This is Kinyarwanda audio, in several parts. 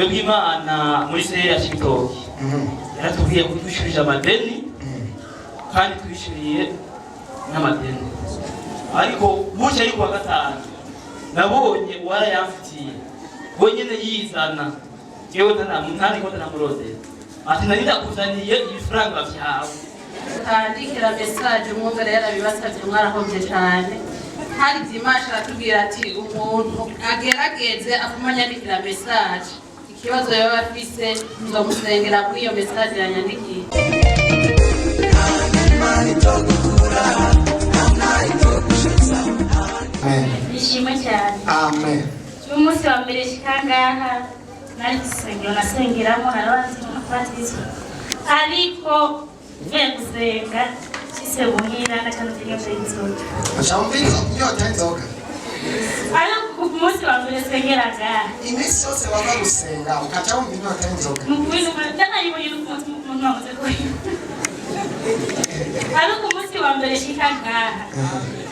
twebwe Imana muri se ya Shitoki yaratubwiye ko twishurije amadeni kandi twishuriye n'amadeni, ariko bucye ari kuwa gatanu nabonye uwarayamfitiye wenyene yizana yewe ntari ko ntamurondera ati nari ndakuzaniye ibifaranga vyawe kandikira message umwuga rero yarabibasavye mwarahovye cyane hari Dimanche aratubwira ati umuntu agerageze akumanya andikira message ikibazo yaba afise nzomusengera kuri iyo message yanyandikiye. Nishimwe cyane. Amen. Umunsi wa mbere shikangaha nari gisengero nasengeramo narabanze nafatizwa ariko mvuye gusenga shise muhira nakanze nyota y'inzoga. Ashambira nyota y'inzoga. Ariko ku munsi wa mbere sengeraga Iminsi yose wava gusenga ukaca wumva inyota y'inzoga. Mubwino ndakayibonye n'umuntu wamaze kuyiba. Ariko ku munsi wa mbere shikangaha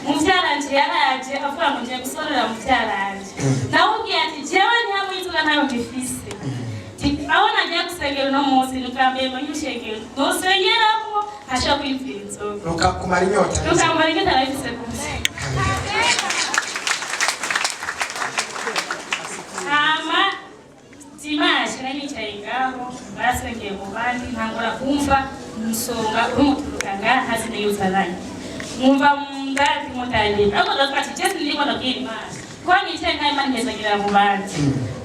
muvyaranje yaraje avuga ngo ngiye gusorera muvyaranje nawe ugiye ati jewe nta mwizuga ntayo ngifise aho nagiye gusengera uno munsi nukambiye ngo nyushengere nosengeramo hasha kwivira inzoga Rukakumara inyota rukamara inyota narifise gusa hama Dimanche nari nicaye ngaho barasengeye mu bandi ntangura kumva umusonga urumuturuka ngaha hasi niyuzananye mwumva ngati mutali ako dokati Yesu ndiko ndabwira Imana kwani icyo nkaye Imana ngezagira mu bandi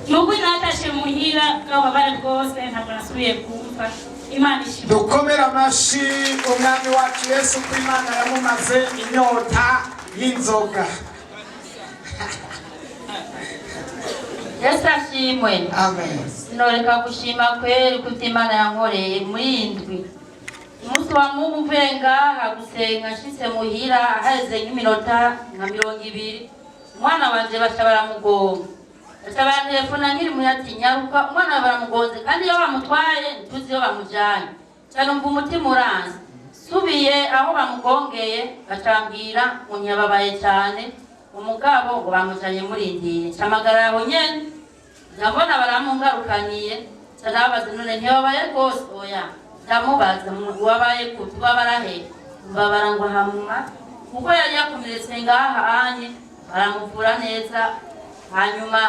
nuko natashe muhira kaba bari rwose ntabwo nasubiye kumva Imana ishimwe. Dukomera amashi umwami wacu Yesu ko Imana yamumaze inyota y'inzoga. Yesu ashimwe. Amen. Sinoreka gushima kweri kuti Imana yankoreye muri indwi. Umunsi wa Mungu mvuye ngaha gusenga nshitse muhira haheze nk'iminota nka 20 umwana wanje baca baramugonga baca barantelefona nkiri muyati nyaruka umwana baramugonze kandi iyo bamutwaye ntuzi iyo bamujanye cyane umva umutima uranze subiye aho bamugongeye bacambwira munyababaye cyane umugabo ngo bamujanye murindiye camagara aho nyene ndabona baramungarukaniye cyanabaza none ntibabaye rwose oya ndamubaza mu wabaye kutuba barahe mbabara ngo hamuma kuko yari yakomeretse ngaha anye baramuvura neza hanyuma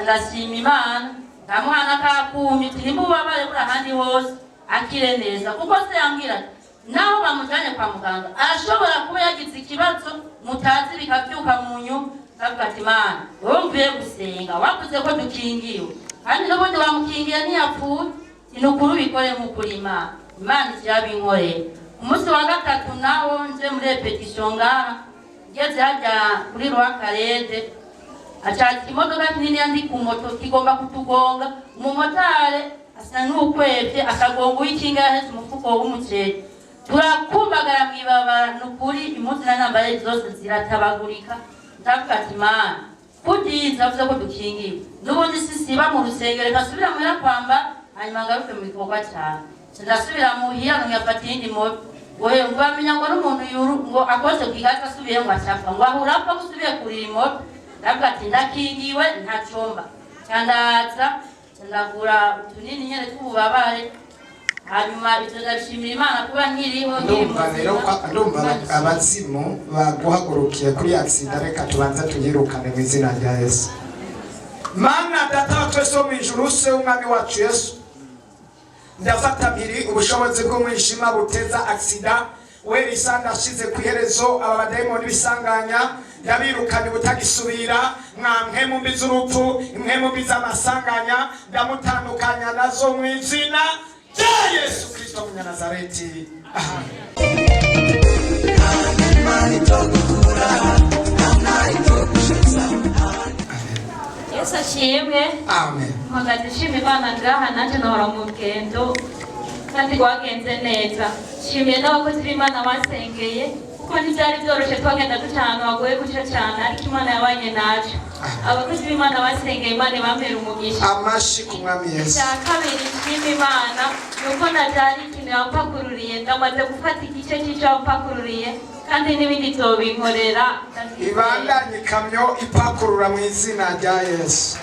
ndashima Imana ndamuhana kakumye tirimbu babaye buri ahandi hose akire neza kuko se yambwira naho bamujanye kwa muganga arashobora kuba yagize ikibazo mutazi bikabyuka mu nyuma ndavuga ati Imana wowe mvuye gusenga wavuze ko dukingiwe kandi n'ubundi bamukingiye ntiyapfuye inukuru bikore mu kurima Imana kirabinkoreye. Umunsi wa gatatu nawo nje muri repetition ngaha ngeze hajya kuri Rwakarede acha imodoka nini yandi ku moto kigomba kutugonga umumotari asa n'ukwevye akagonga uyikinga hese umufuko w'umuceri turakumbagara mwibabara nukuri impunzi na nambaye zose ziratabagurika ndavuga ati Imana kudiza vuze ko dukingiwe n'ubundi sisiba mu rusengero kasubira mwera kwamba hanyuma ngaruke mu bikorwa cyane ndasubira muhira ngafata indi moto goye ngwamenya ngo n'umuntu yuru ngo akoze kwigaza asubiye ngo acyapfa ngo ahura ko gusubiye kuri moto ndavuga ati ndakingiwe ntacomba cyandaza ndagura utunini nyene tw'ububabare hanyuma ivyo ndabishimira Imana kuba nkiriho ndumva abazimu baguhagurukiye kuri accident reka tubanza tunyirukane mu izina rya Yesu. Mana data wa twese wo mwijuru se umwami wacu Yesu ndafata mpiri ubushobozi bw'umwijima buteza accident we risanda ashize ku iherezo aba badayimoni bisanganya ndabirukanye butagisubira mwamwe mu mbi z'urupfu imwe mu mbi z'amasanganya ndamutandukanya nazo mu izina rya Yesu Kristo w'Umunyanazareti. Yesu ashimwe. Amen. Ndashimira Imana ngaha nanje nahora mu rugendo kandi rwagenze neza. Shimiye n'abakozi b'Imana basengeye kuko ntibyari byoroshye twagenda ducana wagoye guca cyane ariko Imana yabanye nacu. Abakozi b'Imana basengeye Imana bambera umugisha. Amashi ku mwami Yesu. Cya kabiri nshima Imana nuko nabyari ikintu yampakururiye ndamaze gufata igice cy'icyo yampakururiye kandi n'ibindi tobinkorera ibandanye kamyo ipakurura mu izina rya Yesu.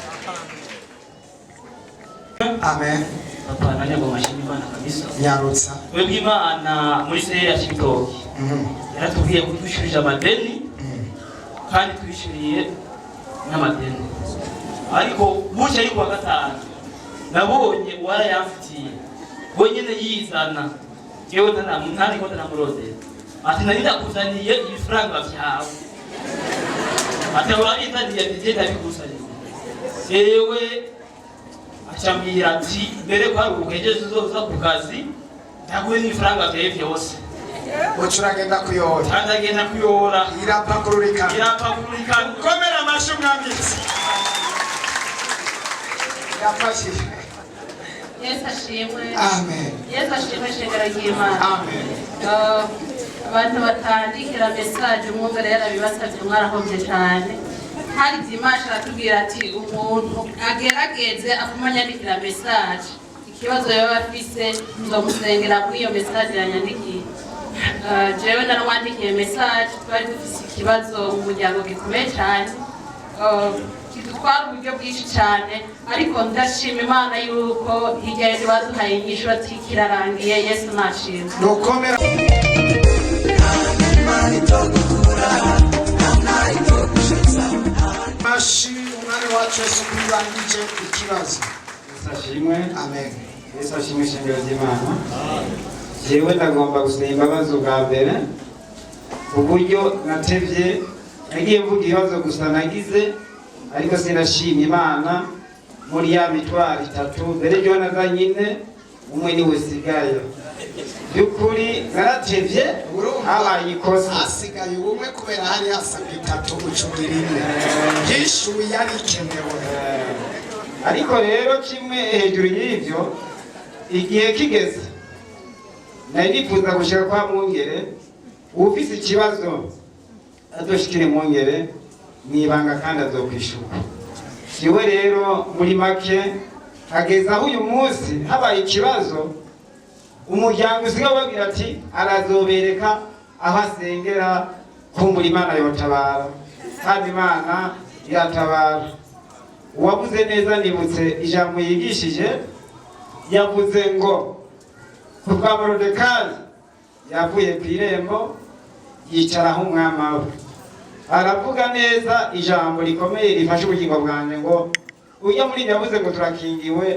Amen. papa nanya ngo mashini Imana kabisa Nyarutsa. webwe Imana muri se ya Kibitoki yaratubwiye ko twishyurije amadeni kandi twishyuriye n'amadeni ariko bucye ari kuwa gatanu nabonye uwarayamfitiye wenyine yizana yewe ntari ko ntamurondera ati nari ndakuzaniye ibifaranga byawe ati urabizaniye ati ndabikusaniye yewe acambwira ati mbere ko hari ubugejeje uzoza ku kazi ndaguhe n'ifaranga byawe byose Ucuragenda kuyora. Ndagenda kuyora Irapakururikana. Komera amashyi mwambitsi. Yafashije. Yesu ashimwe. Amen. Yesu ashimwe shengero ry'Imana. Amen. Abantu batandikira message umwungere yarabibasabye mwarahombye cyane. Hari Dimanche aratubwira ati umuntu agerageze akumanyandikira message. Ikibazo yaba afise nzomusengera kuri iyo message yanyandikiye. Jewe naramwandikiye message twari dufise ikibazo mu muryango gikomeye cyane. Kidutwara uburyo bwinshi cyane ariko ndashima Imana yuko hirya y'ejo baduhaye inyishu ati kirarangiye. Yesu nashimwe. Nukomera. Mashi umwami wacu Yesu kurangije ikibazo. Sashimwe. Amen. Yesu ashimwe shengero ry'Imana. Jewe ndagomba gusaba imbabazi ubwa mbere uburyo natevye nagiye mvuga ibibazo gusa nagize ariko sinashimye Imana muri ya mitwaro itatu mbere ryo nazanyine umwe niwe usigaye by'ukuri naratevye habaye ikosa Hasigaye ubumwe kubera hari hasabwe itatu ucugira imwe. Byinshi yari ikenewe. ariko rero kimwe hejuru y'ivyo igihe kigeze nari nifuza gushika kwa mwungere ufise ikibazo adoshikire mwungere mwibanga kandi azokwishura. Siwe rero muri make hageza aho uyu munsi habaye ikibazo umuryango usigaye babwira ati arazobereka aho asengera kumbura Imana yotabara kandi Imana iratabara. Uwavuze neza nibutse ijambo yigishije yavuze ngo kubwa Morodekayi yavuye ku irembo yicaraho umwami we aravuga neza ijambo rikomeye rifashe ubugingo bwanjye ngo ujya muri yavuze ngo turakingiwe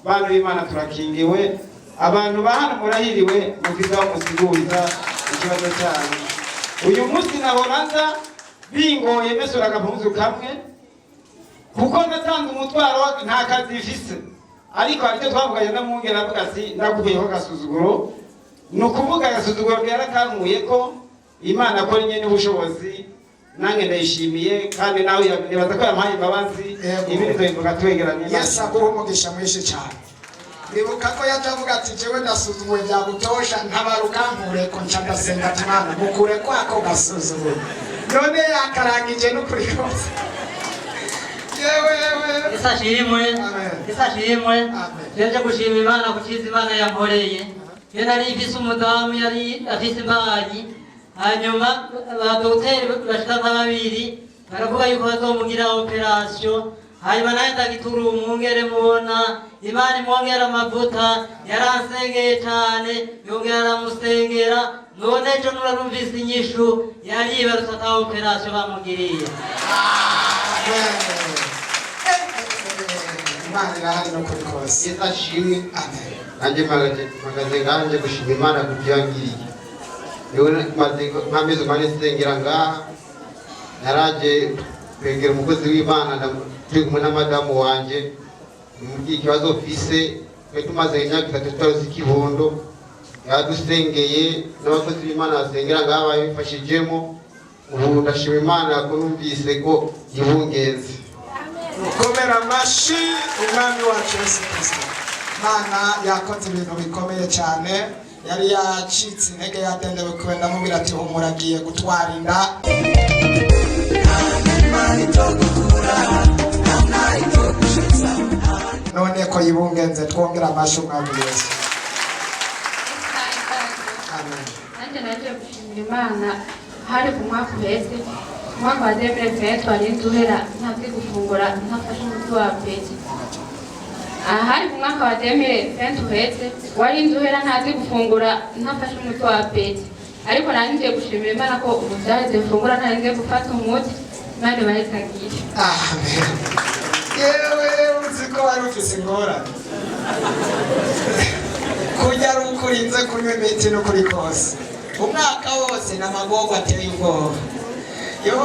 bantu b'Imana turakingiwe abantu ba hano murahiriwe mufite aho musiguriza ikibazo cyanyu. Uyu munsi nahoraza bingoye mesura agapunzu kamwe kuko natanze umutwaro nta kazi ifise ariko aricyo twavuganye na mwungere avuga ati ndakubuyeho gasuzuguro ni ukuvuga agasuzuguro byarakankuye ko Imana akora nyene ubushobozi nange ndayishimiye kandi nawe yabaza ko yampaye imbabazi ibindi tubivuga twegeranye. Yesu aguha umugisha mwinshi cyane. Nibuka ko yajavuga ati jewe ndasuzuguye byagutosha ntabarukankure ko nca ndasenga ati Mana mukure kwako gasuzuguro. None yakarangije n'ukuri kose. Yesu ashimwe. Yesu ashimwe. Jeje gushima Imana kukiza Imana yankoreye. Iyo nari ifise umudamu yari afise imbanyi hanyuma abadogiteri bashika babiri baravuga yuko bazomugira operation hanyuma naye ndagitura umwungere mubona Imana imwongera amavuta yaransengeye cyane yongera aramusengera none ejo nurarumvise inyishu yari yibarutse ata operation bamugiriye. Imana irahari no kuri kose. Yesu ashimwe. Amen. Nanjye magaze nganje gushima Imana kubyangiriye. Yewe mpameze mane sengera ngaha naraje kwegera umukozi w'Imana turi kumwe na madamu wanje mu kibazo ofise tumaze imyaka 3 tutazi kibondo yadusengeye n'abakozi b'Imana basengera ngaha bayifashijemo. Ubu ndashima Imana ko numvise ko yibungenze. Komera amashi umwami wacu Yesu Kristo. Mana yakoze ibintu bikomeye cyane yari yacitse intege yadendewe kwenda mubira ati umuragiye gutwara inda. None ko yibungenze twongera amashi umwami Yesu. Amen. Nanjye naje gushimira Imana hari ku mwaka uheze umwaka wa 2020 twari duhera ntabwo gufungura ntafashe umuti wa peti hari ku mwaka wa 2020 uhetse wari inzuhera ntazi gufungura ntafashe umuti wa peti ariko nari ngiye gushimira Imana ko ubu byaheze mfungura nari ngiye gufata umuti Imana bayitagiye. Amen. Yewe uzi ko wari ufise ingorane kujya ari ukurinze kunywa imiti no kuri kose umwaka wose n'amagorwa ateye ubwoba. Yo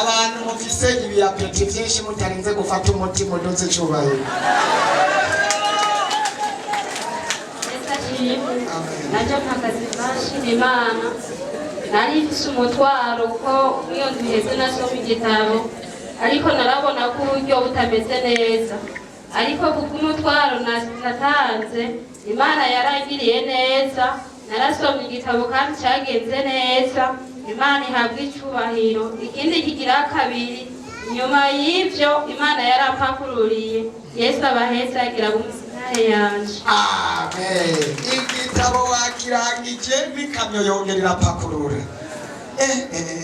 abantu mufise ibiyapeti byinshi mutarinze gufata umuti muduze cyubahiro. Najya mpagaze bashima Imana nari mfise umutwaro ko iyo duheze nasoma igitabo ariko narabona ko uburyo butameze neza ariko kubw'umutwaro natanze Imana yaragiriye neza narasoma igitabo kandi cyagenze neza Imana ihabwa icyubahiro. Ikindi kigira kabiri nyuma y'ibyo Imana yarampakururiye Yesu abaheza agira umusinare yanje. Amen. Igitabo wakirangije bikamyo yongerera pakurura.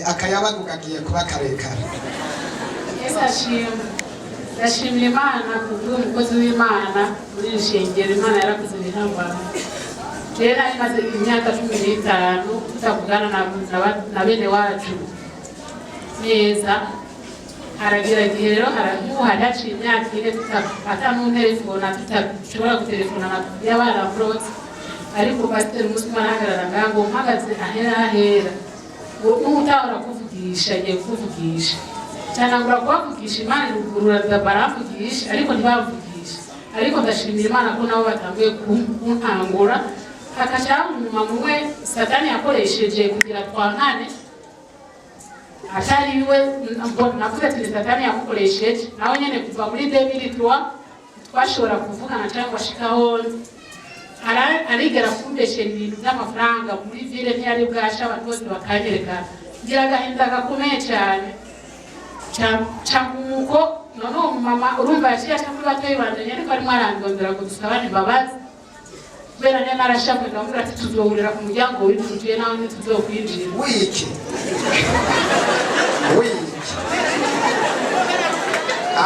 Akayabagu kagiye kuba karekare. Yesu ashimwe. Ndashimira Imana kubw'umukozi w'Imana muri ishengero Imana yarakoze ibihambano. Rero nari maze imyaka 15 tutavugana na bene wacu neza haragira igihe rero haraciye imyaka ine tutafata n'utelefona tutashobora gutelefona y'abana brose ariko pasiteri umusuma arahagarara ngango mpagaze ahera n'utahora kuvugisha agiye kuvugisha cyanangura kubavugisha Imana irugurura baravugisha ariko ntibavugisha ariko ndashimira Imana ko nabo batanguye kuntangura hakacaho umuntu umwe Satani yakoresheje kugira twankane atari we navuze ati Satani yamukoresheje nawe nyene kuva muri 2003 twashobora kuvugana cyangwa ashikaho arigera kumbeshera ibintu by'amafaranga muri ville ntiyari bwasha abantu bose bakanyereka ngira agahinda gakomeye cyane cyangwa none mama urumva yaciye muri batoyi banje nyene ko ari mwarandondera kudusabana imbabazi kubera nyene narashabwe ndamubwira ati tuzohurira ku muryango w'inzuye nawe ntituzokwinjira wiki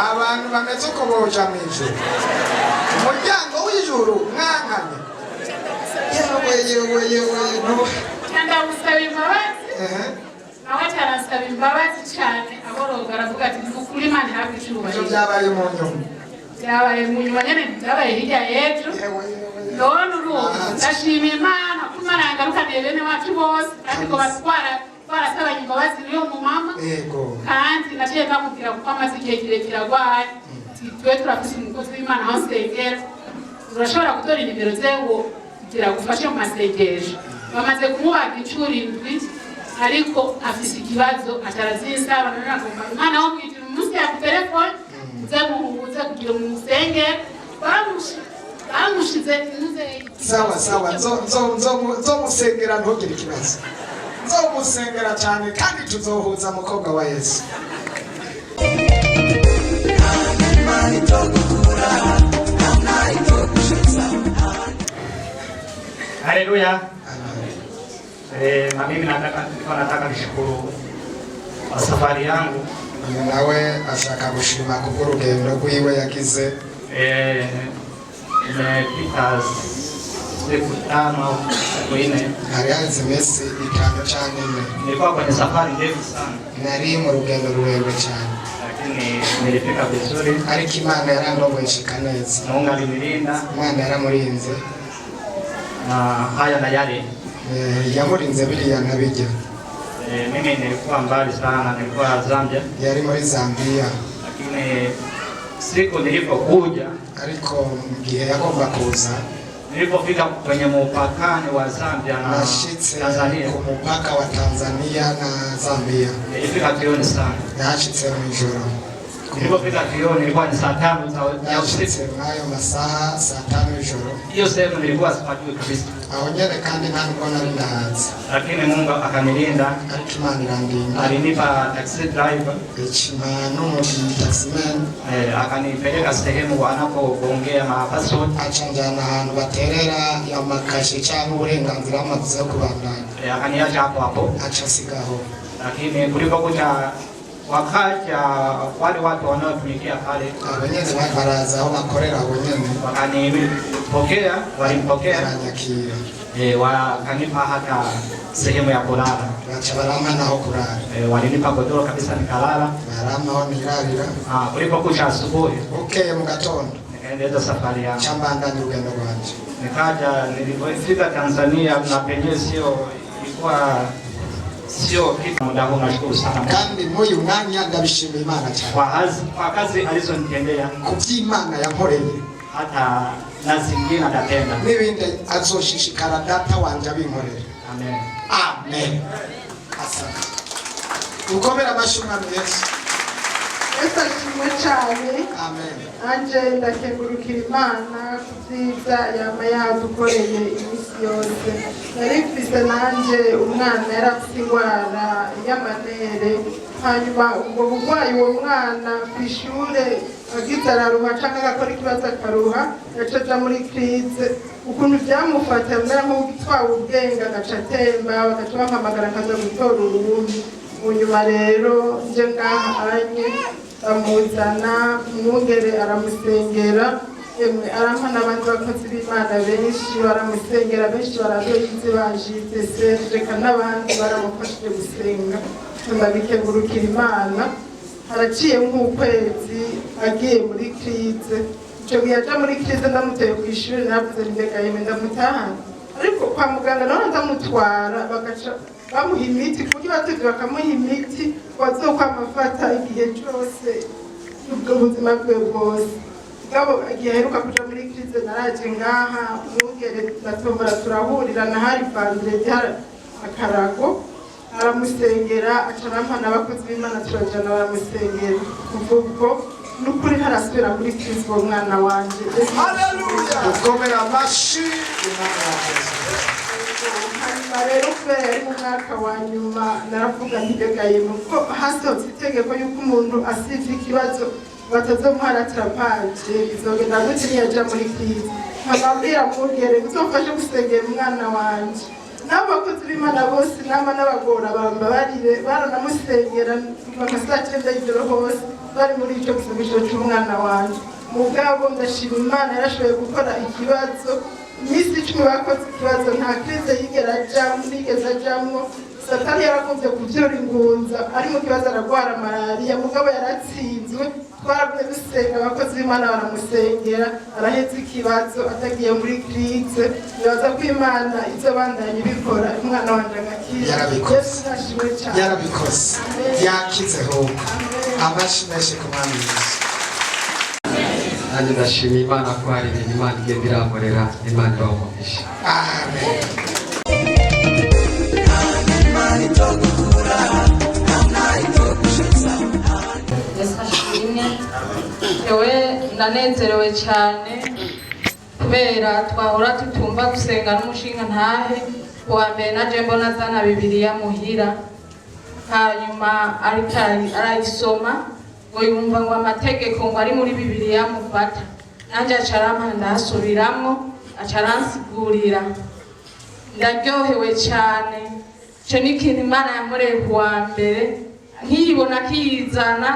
abantu bameze uko boja mw'ijuru umuryango w'ijuru mwankane yewe ndagusaba imbabazi nawe cyarasaba imbabazi cyane aboroga aravuga ati nukuri Imana ihabwa icyubahiro. Byabaye mu nyuma byabaye mu nyuma nyene byabaye hirya y'ejo none uruhu ndashima Imana ko Imana yangarukaniye bene wacu bose kandi ko barasabanye imbabazi niyo mu mama kandi naciye ndamubwira kuko amaze igihe kirekire arwaye twe turafise umukozi w'Imana aho nsengera urashobora gutora inimero ze ngo kugira gufashe mu masengesho bamaze kumubaga incuro 7 ariko afise ikibazo atarazinsaba naragomba Imana aho mwijira umunsi ya telefone uze kugira umusenge bamushize sawa nzomusengera ntugire ikibazo nzomusengera cyane kandi tuzohuza mukobwa wa Yesu. Haleluya. Na mimi nataka nishukuru kwa safari yangu. Nawe ashaka gushima kubw'urugendo rwiwe yagize. Nimepita siku 5 au siku 4. Hari hanze imisi 5 cyangwa 4. Nilikuwa kwenye safari ndefu sana. Nari mu rugendo rurerure cyane. Lakini nilifika vizuri. Ariko Imana yarandongoye shika neza. Mungu alinilinda. Imana yaramurinze. Na haya na yale. Yamurinze biriya nabijya. Mimi nilikuwa mbali sana, nilikuwa Zambia. Yari muri Zambia. Lakini siku nilipokuja ariko gihe yagomba kuza nilipofika kwenye mpakani wa Zambia na Tanzania, ku mpaka wa Tanzania na Zambia, nilifika jioni sana. Nashitse mw'ijoro. Nilipofika jioni ilikuwa ni saa 5 ya usiku. Hayo masaha saa 5 ijoro. Hiyo sehemu nilikuwa sipajui kabisa. Aho nyene kandi nta mbona ndahazi. Lakini Mungu akanilinda. Akimanilandinda. Alinipa taxi driver. Ichimano taximan. Akanipeleka sehemu wanapoongea mapaso. Achanjana ahantu baterera y'amakashi cyangwa uburenganzira amavuze kubandanya. Akaniacha hapo hapo. Achasigaho. Lakini kuliko kuja wakaja wale watu wanaotumikia pale abanyene baraza aho bakorera abanyene wakanipokea, walimpokea wakanipa hata sehemu ya kulala, barama naho kulala, walinipa godoro kabisa nikalala, barama aho nilalira. Kulipokucha asubuhi mu gatondo nikaendeleza safari yangu, chambanda urugendo rwanje. Nikaja, nilipofika Tanzania na penyewe ilikuwa sio kitu. Muda huu nashukuru sana kandi moyo mwanya ndabishimira Imana cyane kwa kazi alizonitendea, kuby'Imana yankoreye, hata na zingine atatenda n'ibindi azoshishikara data wanje abinkorera. Amen. Amen. Asante. Ukomera amashimwe Yesu. Yesu ashimwe cyane. Amen. Anje ndakengurukira Imana kubyiza yama yadukoreye iminsi yose. Nari mfise nanje umwana yarafite ingwara y'amanere, hanyuma ubwo burwayi uwo mwana ku ishure agize araruha cyangwa agakora ikibazo akaruha, yacaja muri krize. Ukuntu byamufata mbera nk'ugitwawe ubwenge agaca atemba, bagaca bampamagara akaza gutora urundi. Munyuma rero nje ngaha anye amuzana umwungere aramusengera, arampa n'abandi bakozi b'Imana benshi baramusengera, benshi baradoyize bajite reka n'abandi baramufashije gusenga. Ndabikengurukira Imana. Haraciye nk'ukwezi agiye muri krize, icyo gihe aja muri krize ndamuteye ku ishuri, navuze mbega yeme ndamutahana, ariko kwa muganga naho ndamutwara bagaca bamuha imiti, kuburyo batevye bakamuha imiti wazokwamafata igihe cyose ubwo buzima bwe bwose. Gabo igihe aheruka kuja muri krize naraje ngaha, umwungere ndatombora turahurira, nahari vandredi akarago, aramusengera acarampa n'abakozi b'Imana turajana baramusengera. Kuva ubwo n'ukuri ntarasubira muri krize uwo mwana wanje. Haleluya. Ukomera amashi Imana yakoze. Hanyuma rero kubera yari mu mwaka wa nyuma naravuga ntibegaye kuko hasohotse itegeko y'uko umuntu asivye ikibazo batazomuhara tirapaje, izogenda gute niyaja muri krize. Nkababwira mwungere uzofashe gusengera umwana wanje, n'abakozi b'Imana bose nama n'abagora bambabarire, baranamusengera kuva saa 9 y'ijoro hose bari muri ico gisabisho c'umwana wanje. Mugabo ndashima Imana yarashoboye gukora ikibazo. Imisi 10 bakoze ikibazo, nta krize yigeze ajamwo. Satani yarakunze kuvyura ingunza, ari mu kibazo aragwara malariya, mugabo yaratsinzwe. Twaraguye dusenga, abakozi b'Imana baramusengera, araheze ikibazo atagiye muri krize. Nibaza ko Imana izobandanya ibikora, umwana wanje agakira. Yarabikoze. Yarabikoze. Yakizeho. Abashimishe ku Mwami Yesu. Nanjye ndashima Imana ko hari ibintu Imana igenda iramurera, Imana ibamugisha. Amen. Yesu ashimwe. Yewe ndanezerewe cyane kubera twahora tutumva gusenga n'umushinga ntahe, kuwa mbere naje mbona zana Bibiliya muhira, hanyuma arayisoma ngo yumva ngo amategeko ngo ari muri Bibiliya mufata. Nanjye acarampa ndasubiramwo, acaransigurira, ndaryohewe cyane. Ico ni ikintu Imana yankoreye kuwa mbere, nkiyibona kiyizana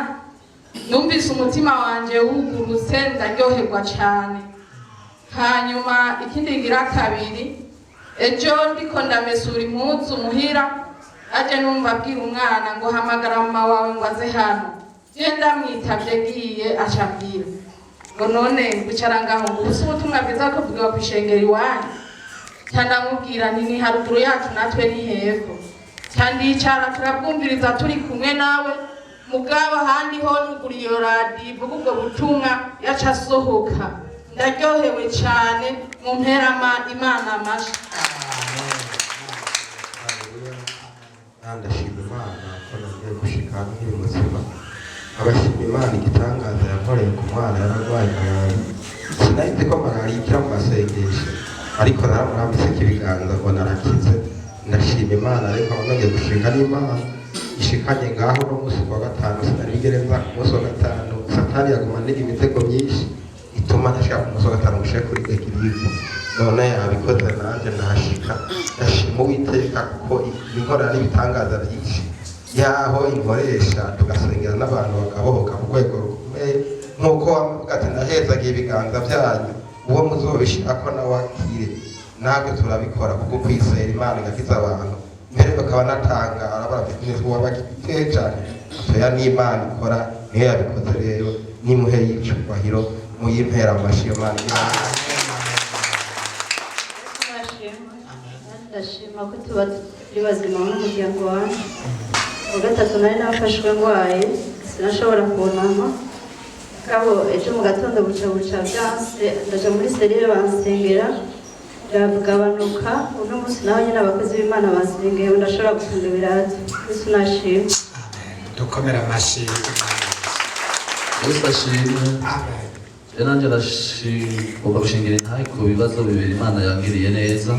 numvise umutima wanje wugurutse, ndaryoherwa cyane. Hanyuma ikindi ngira kabiri, ejo ndiko ndamesura impuzu muhira, aje numva abwira umwana ngo hamagara mama wawe ngo aze hano. Genda mwitavye giye acambira ngo none bicara ngaho ngo ubusa ubutumwa bwiza ko bwiwa kwishengera iwanyu. Ndamubwira nti ni haruguru yacu natwe ni hepfo, kandi icara turabwumviriza turi kumwe nawe. Mugabo handi ho nuguriye radio ivuga ubwo butumwa yaca asohoka. Ndaryohewe cyane, mu mperama Imana amashi. Ndashima Imana ko nagiye gushika nkiri muzima. Abashima Imana igitangaza yankoreye ku mwana yararwaye malariya. Sinahise ko malariya ikira mu masengesho, ariko naramurambitse ibiganza ngo narakize. Ndashima Imana ariko nongeye gushika n'Imana ishikanye ngaho no musi wa gatanu, sinarigereza ku musi wa gatanu. Satani yaguma ndiga imitego myinshi ituma ntashaka ku musi wa gatanu gushika kuri ekirize. None abikoze nanje ndahashika. Ndashima Uwiteka kuko inkora n'ibitangaza byinshi yaho inkoresha tugasengera n'abantu bakabohoka ku rwego rukomeye nk'uko wavuga ati ndahezagiye ibiganza byanyu uwo muzobishirako nawe akire natwe turabikora kuko kwizera Imana igakiza abantu mbere bakaba natangara barafite n'uwo bagiteye cyane oya n'Imana ikora niyo yabikoze rero nimuhe y'icyubahiro muyimpera amashyi Imana ndashima ko tuba turi bazima n'umuryango wanjye wa gatatu nari nafashwe ndwaye sinashobora kunama kabo ejo mu gatondo buca byanse ndaja muri serire bansengera biragabanuka uno munsi naho nyine abakozi b'Imana bansengeye ndashobora gufunga ibirato Yesu nashimwe dukomera amashyi Yesu ashimwe nanjye ndashimba gushingira intahe ku bibazo bibiri Imana yangiriye neza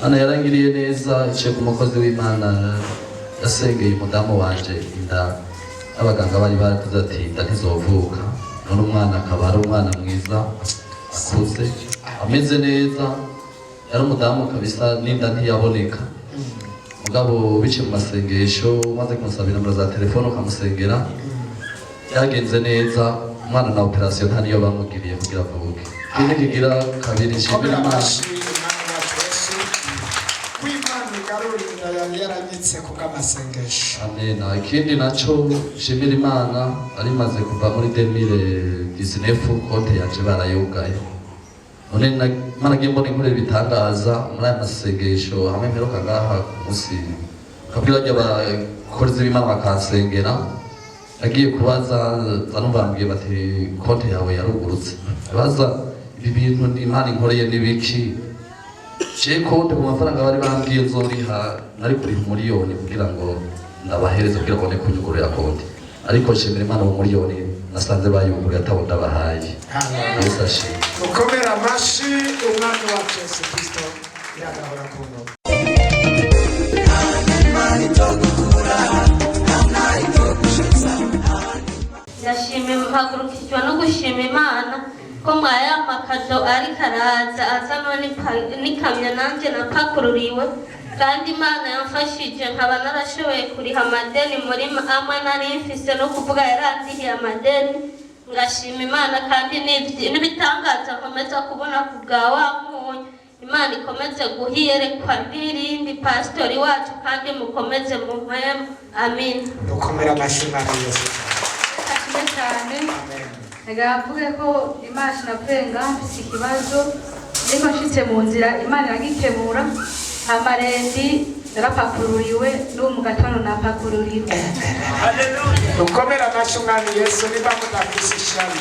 Ana yarangiriye neza iciye ku mukozi w'Imana yasengeye umudamu wanje inda abaganga bari baravuze ati inda ntizovuka none umwana akaba ari umwana mwiza akuze ameze neza yari umudamu kabisa n'inda ntiyaboneka mugabo biciye mu masengesho maze kumusabira nimero za telefone ukamusengera byagenze neza umwana na operasiyo nta niyo bamugiriye kugira avuke ikindi kigira kabiri nshimira Imana yaranyitse kubw'amasengesho amen. Ikindi naco nshimira Imana ari maze kuva muri 2019 konti yaje barayugaye none Imana ngiye mbona inkuru bitangaza muri aya masengesho hamwe mperuka ngaha musi kabwira ry'abakozi b'Imana bakansengera agiye kubaza zanubambwiye bati konti yawe yarugurutse baza ibi bintu Imana inkoreye nibiki je konti mu mafaranga bari bambwiye nzoriha nari kuri miliyoni kugira ngo ndabahereze kugira ngo nekunyuguru ya konti ariko nshimira Imana mu miliyoni nasanze bayuguru yatabonda bahaye Yesu ashimwe ukomera amashyi umwami wacu Yesu Kristo yagahora kuno ndashimira mpagurukishwa no gushima Imana ko mwaya amakado ari karaza azanwa n'ikamyo nanjye napakururiwe kandi Imana yamfashije nkaba narashoboye kuriha amadeni muri amwe nari mfise no kuvuga yarandihiye amadeni ngashima Imana kandi n'ibitangaza nkomeza kubona ku bwa wa munyu Imana ikomeze guhiyerekwa n'irindi pasitori wacu kandi mukomeze mu mpemu amin dukomera amashyi Imana Yesu cyane nagavuge ko Imana napenga mfise ikibazo niko nshitse mu nzira Imana iragikemura amarendi narapakururiwe no mu gatondo napakururiwe dukomera amashyi Umwami Yesu niba mudafise ishami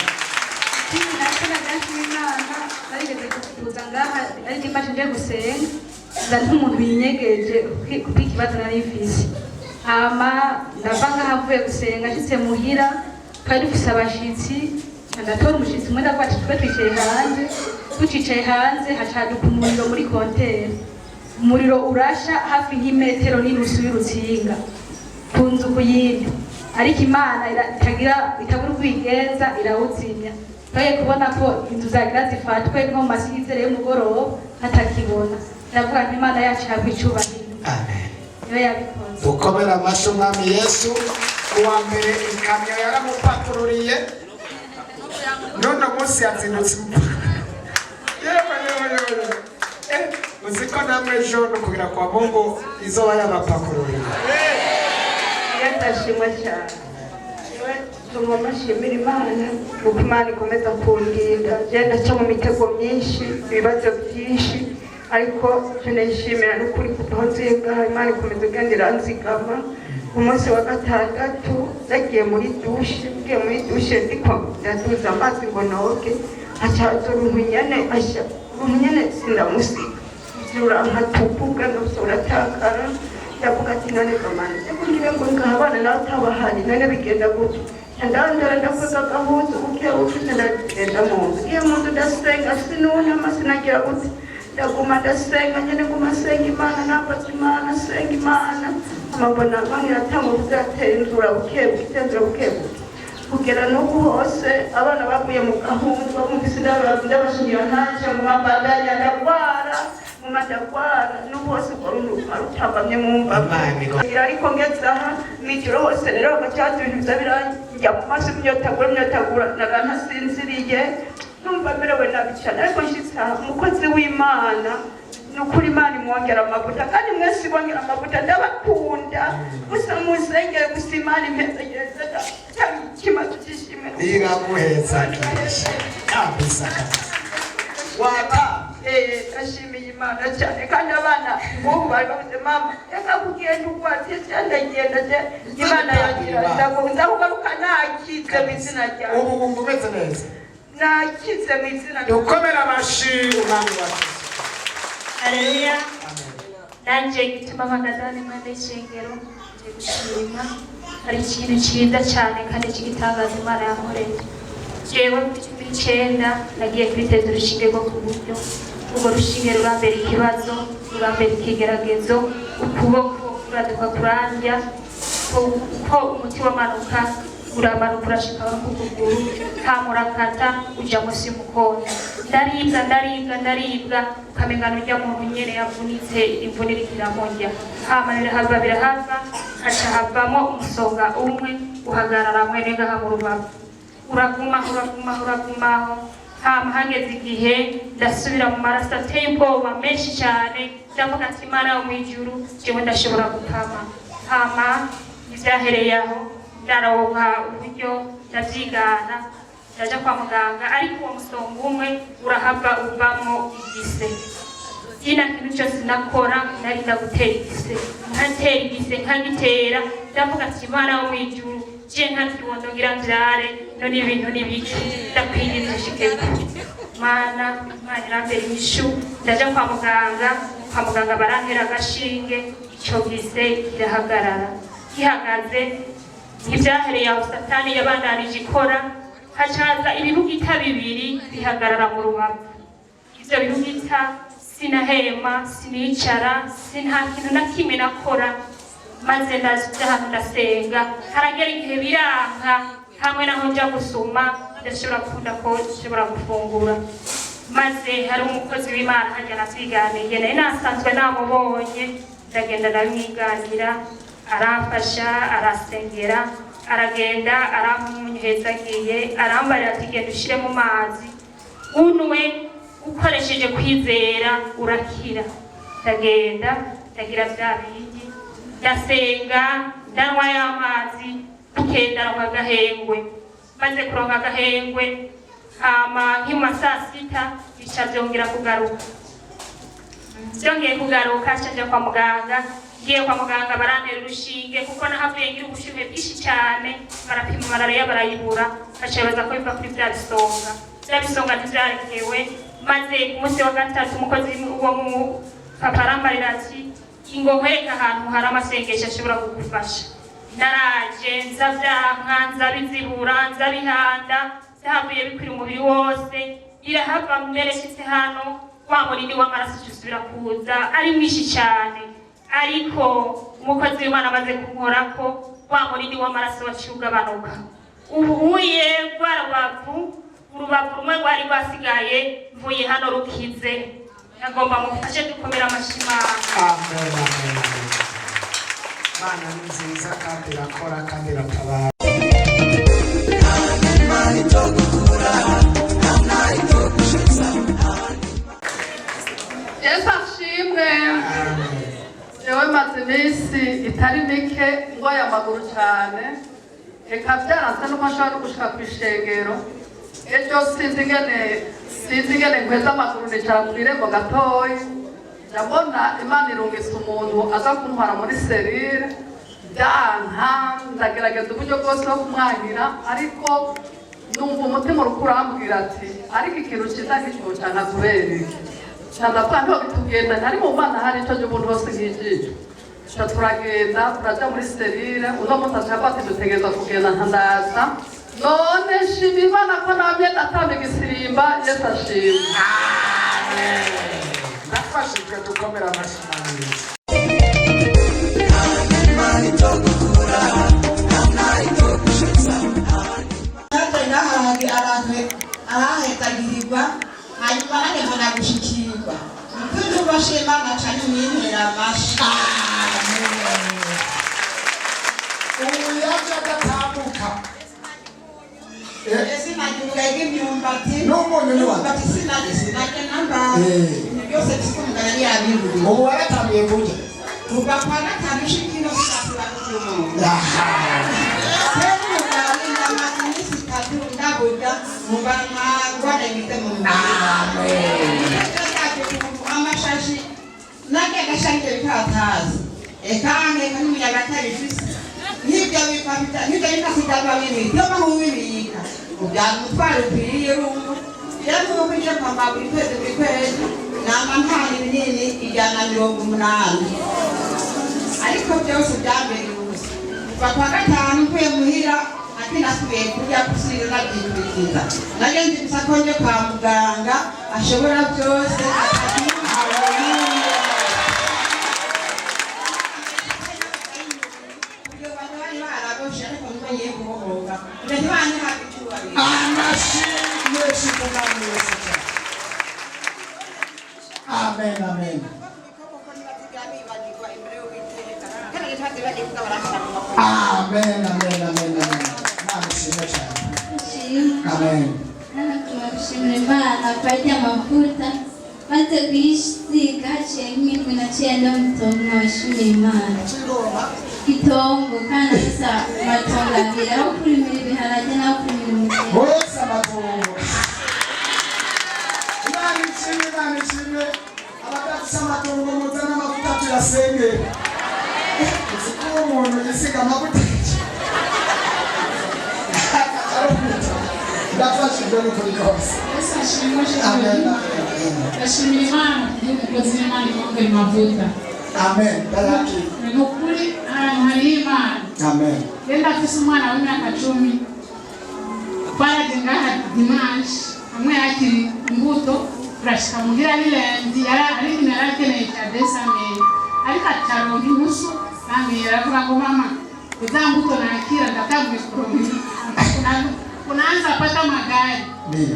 nakora Imana arigeze kuza ngaha ariko Imana nje gusenga nza nk'umuntu yinyegeje kuko ikibazo nari mfise hama ndava ngaha mvuye gusenga nshitse muhira kandi dufise abashitsi ndatora umushitsi umwe ndavuga ati twe twicaye hanze hacaduka umuriro muri konteri umuriro urasha hafi nk'imetero n'inusu y'urutsinga ku nzu ku yindi ariko Imana itabura ukwigenza irawuzimya twaye kubona ko inzu zagira zifatwe nko mu masizere y'umugoroba hatakibona ndavuga nti Imana yacu habwa icubahiro amen niyo yabikoze dukomera amashyi Umwami Yesu uwa mbere ikamyo yaramupakururiye none munsi yazindutse uzi ko namwe ejo no kugira kwa Mungu izoba yabapakururiye ndashimwa cyane tugomba nshimira Imana kuko Imana ikomeza kundinda genda cyo mu mitego myinshi ibibazo byinshi ariko tunishimira n'ukuri kuko nzinga Imana ikomeza igenda iranzigama umunsi wa gatandatu nagiye muri dushe ndiko ndatuza amazi ngo noge acaza urunyene sindamusiga urankatukuga nose uratakara ndavuga ati none kamana ndakubwira ngo ngahabana nawe utabahari none bigenda gutya ndandara ndakoza agahuzu uke ufite ndagenda mu nzu iyo mu nzu ndasenga sinunama sinagira gutya ndaguma ndasenga nyene nguma senga Imana nabaza Imana senga Imana amabona Imana iratanga uzatenzura bukebuke kugera n'ubu hose abana baguye mu gahunda bumvise ndabashingira ntacyo mu mabandanya ndagwara ndagwara n'uhose urwo runuma rutambamye mu mbavu ariko ngeze aha mw'ijoro hose rero hagacyaza ibintu biza biranjya mu maso imyotagura naga ntasinziriye numva merewe nabi cyane ariko nshitse aha umukozi w'Imana nukuri Imana imwongera amavuta kandi mwese ibongera amavuta ndabakunda musa musengere gusa Imana impezegeze kimaze cyishime iramuheza kabisa wata ndashimiye Imana cyane kandi abana ubu bari bavuze mama reka kugenda ukwatse cyane genda Imana yagira ndakugaruka nakize mu izina ryawe ubu wumva umeze neza nakize mu izina ryawe dukomere amashyi umwami wacu Haleluya. Nanje gituma bagadane mande shengero nje gushima ari ikintu cyiza cyane kandi kigitangaza Imana yankoreye. Jewe muri 9 nagiye kwiteza urushinge rwo ku buryo ubwo rushinge rurambera ikibazo rurambera ikigeragezo ukuboko kuraduka kurandya ko umuti wamanuka uramanuka urashika ku kuguru kamurakata uja musi mukono ndaribwa ukamengana ujya mu nyene yavunitse imvunira ikiramonja hama birahava haca havamo umusonga umwe uhagarara mwene ngaha mu rubavu uragumaho hama hageze igihe ndasubira mu maraso ateye ubwoba menshi cyane ndavuga ati Imana yo mw'ijuru jewe ndashobora gukama hama ivyahereye aho ndaronka uburyo ndavyigana ndaja kwa muganga ariko uwo musonga umwe urahava uvamo igise kina kintu cyose nakora narinda gutera igise nkagitera ndavuga ati Imana yo mw'ijuru je ntakibondo ngira nvyare none ibintu nibiki ndakwinjiza shikeye Mana irambere imishu ndaja kwa muganga barantera agashinge ico gise kirahagarara gihagaze ivyahereye aho satani yabandanije ikora hacaza ibibugita bibiri bihagarara mu rubavu ivyo bibugita sinahema sinicara nta kintu na kimwe nakora maze ndaja hano ndasenga haragera igihe biranka hamwe naho nja gusuma ndashobora gukunda ko nshobora gufungura maze hari umukozi w'Imana hajya natwiganiye nari nasanzwe namubonye ndagenda ndamwiganira aramfasha arasengera aragenda aramuhezagiye arambarira ati genda ushire mu mazi unwe ukoresheje kwizera urakira ndagenda ndagira bya bindi ndasenga ndanwa y'amazi bukenda ronka agahengwe maze kuronka agahengwe hama nk'ima saa sita bica byongera kugaruka byongeye kugaruka nja kwa muganga ngiye kwa muganga barantera urushinge kuko nahavuye ngira ubushyuhe bwinshi cyane barapima malariya barayibura bacabaza ko biva kuri bya bisonga ntibyarekewe maze ku munsi wa gatatu umukozi wo mu papa arambarira ati ingo nkwereka ahantu hari amasengesho ashobora kugufasha naraje nzavyanka nzabizibura nzabihanda byavuye bikwira umubiri wose irahava mbere shitse hano wa murindi w'amaraso usubira kuza ari mwinshi cyane ariko umukozi w'Imana amaze kunkorako wa murindi w'amaraso waciye ugabanuka ubuye rwa urubavu rumwe rwari rwasigaye mvuye hano rukize agomba mufashe dukomera amashima amen Mana ni nziza kandi irakora kandi iratabara Yesu ashimwe jewe maze iminsi itari mike ngoye amaguru cyane reka byaranze nuko nshobora no gushika ku ishengero ejo sinzi ingene nkweza amaguru nicara ku irembo gatoya ndabona Imana irungitse umuntu aza kuntwara muri serire byanka ndagerageza uburyo bwose bwo kumwahira ariko numva umutima uri kurambwira ati ariko ikintu cyiza nk'icyo cyane kubera cyane kandi bitugenda ntari mu Mana hari icyo cy'umuntu wose nk'ijisho turagenda turaja muri serire uno munsi ashaka ati dutegereza kugenda ntandaza none shima Imana ko namye atambika isirimba Yesu ashimwe nafashijwe dukomera amashyi ahahetagirirwa hanyuma hageze na gushikirwa ukuri ubashe cyane mwinera amashi ubu yaje agatambuka sinagivuga imyumbati n'umunyu ni wa imyumbati sinajya namba ibintu byose bisikungana n'iyabiburi ubu waratambiye kurya kuva kwa gatanu shikino sinasura kucyumuntu amashashi nake agashanje bikatazi ekange kanumuyaga atabifise nibyo bikafitaba bibiri byo bahubibika ubyara umutwaro ukwiriye rumwe rero nuko ije kwambara buri kwezi nama ntani binini 180 ariko byose byambere ubusa kuva kwa gatanu mvuye muhira nasubiye kurya kusira nabyikurikiza nanjye nzi gusa ko njye kwa muganga ashobora byose Amen, amen. Amen, amen, amen, amen. Amen. Tunamshukuru Imana kwa ajili ya mafuta maze kuisiga chemi kunachia leo mtongo wa shule Imana kitongo kana sasa matonga bila au kulimiri biharaje na kulimiri Bosa matongo Nani chime abadafisa matongo mutana mafuta tuyasenge Usiku umuntu yisiga mafuta ndafashijwe n'ukuri kose Amen. Ndashimira Imana y'umukozi w'Imana imwongera amavuta. Amen. Ni ukuri ahantu hari Imana. Amen. Yenda afise umwana w'imyaka 10 twaraje ngaha dimanche amwe yakiri imbuto turashika muhira rirenzi ari narakeneye cya desamere ariko ataronka inusu kandi yaravuga ngo mama uzambuto nakira ndatabuye kuronka unaanza pata magari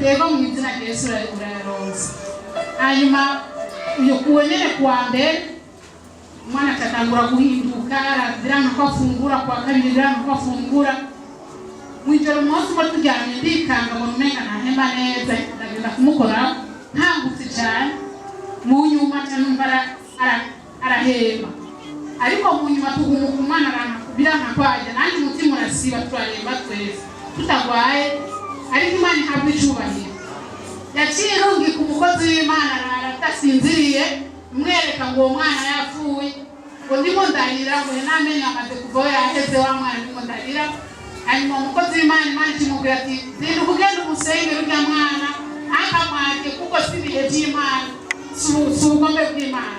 rego mu izina rya Yesu uraronse hanyuma uyo kuonyene kwa mbere mwana tatangura guhinduka aradirana ko afungura kwa kabiri dirana ko afungura mwijoro umunsi ngo tujyanye ndikanga ngo numenga ntahemba neza ndagenda kumukora ntangutse cyane mu nyuma cyane arahema ariko mu nyuma tugumuka umwana birana kwaje nanjye umutima urasiba turaremba twese tutagwaye ariko Imana ihabwa icubahiro yaciye irungika umukozi w'Imana aratasinziriye mwereka ngo uwo mwana yapfuye ngo ndimo ndarira ngo namenye amaze kuvaho yaheze wa mwana ndimo ndarira hanyuma umukozi w'Imana Imana ikimubwira ati zindu kugenda umusenge urya mwana akamwake kuko si ibihe by'Imana si ubugombe bw'Imana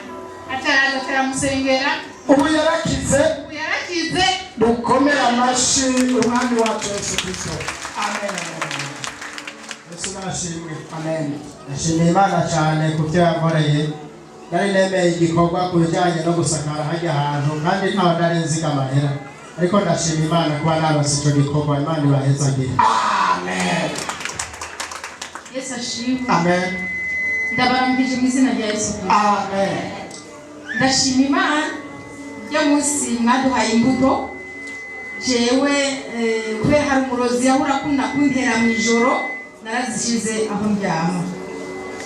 ataraza turamusengera ubu yarakize dukomera amashi umwami wacu Yesu Kristo. Amen. Yesu nashimwe. Amen. Nashimiye Imana cyane ku byo yankoreye. Nari nemeye igikorwa ku bijyanye no gusakara hajya ahantu kandi ntawe nari nzi amahera ariko ndashima Imana kuba narose icyo gikorwa. Imana ibahezagire. Amen. Yesu ashimwe. Amen. Ndabarambije mu izina rya Yesu Kristo. Amen. Ndashima Imana ya munsi mwaduhaye imbuto jewe kubera hari umurozi yahora akunda kuntera mu ijoro narazishize aho ndyama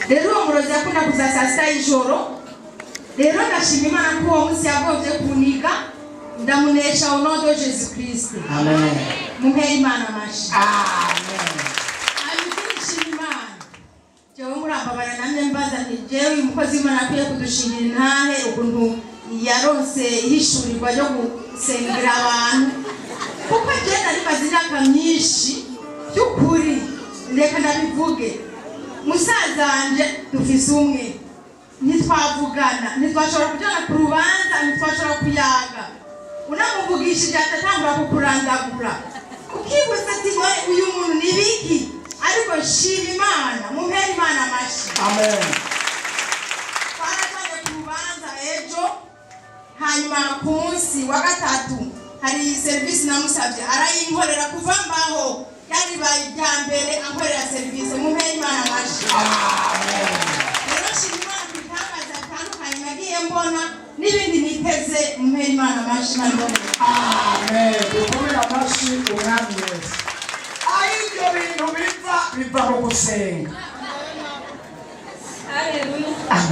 rero uwo murozi yakunda kuza saa sita y'ijoro rero ndashima Imana ko uwo munsi yagombye kuniga ndamunesha au nom de Jésus Christ. Amen. Mumpere Imana amashi. Amen. Ndashima Imana jewe murambabara namwe mbaza nti jewe umukozi w'Imana akwiye kudushingira intahe ukuntu yaronse hishurirwa ryo gusengera abantu kuko je nari maze imyaka myinshi by'ukuri reka ndabivuge musaza wanje dufise umwe ntitwavugana ntitwashobora kujyana ku rubanza ntitwashobora kuyaga unamuvugishije atatangura kukurandagura ukibuza ati uyu muntu ni biki ariko shima Imana mumpere Imana amashi. Amen. Twarajyanye ku rubanza ejo hanyuma ku munsi wa gatatu hari serivisi namusabye arayinkorera kuva mbaho kandi bayijyambere ankorera serivisi mumpere Imana amashi. Amen. Rero shima Imana ku bitangaza bitandukanye nagiyemo murakoze muhe Imana amashi n'amahoro. Amen. Dukomere amashi umwami Yesu. Ibyo bintu biva mu gusenga. Haleluya.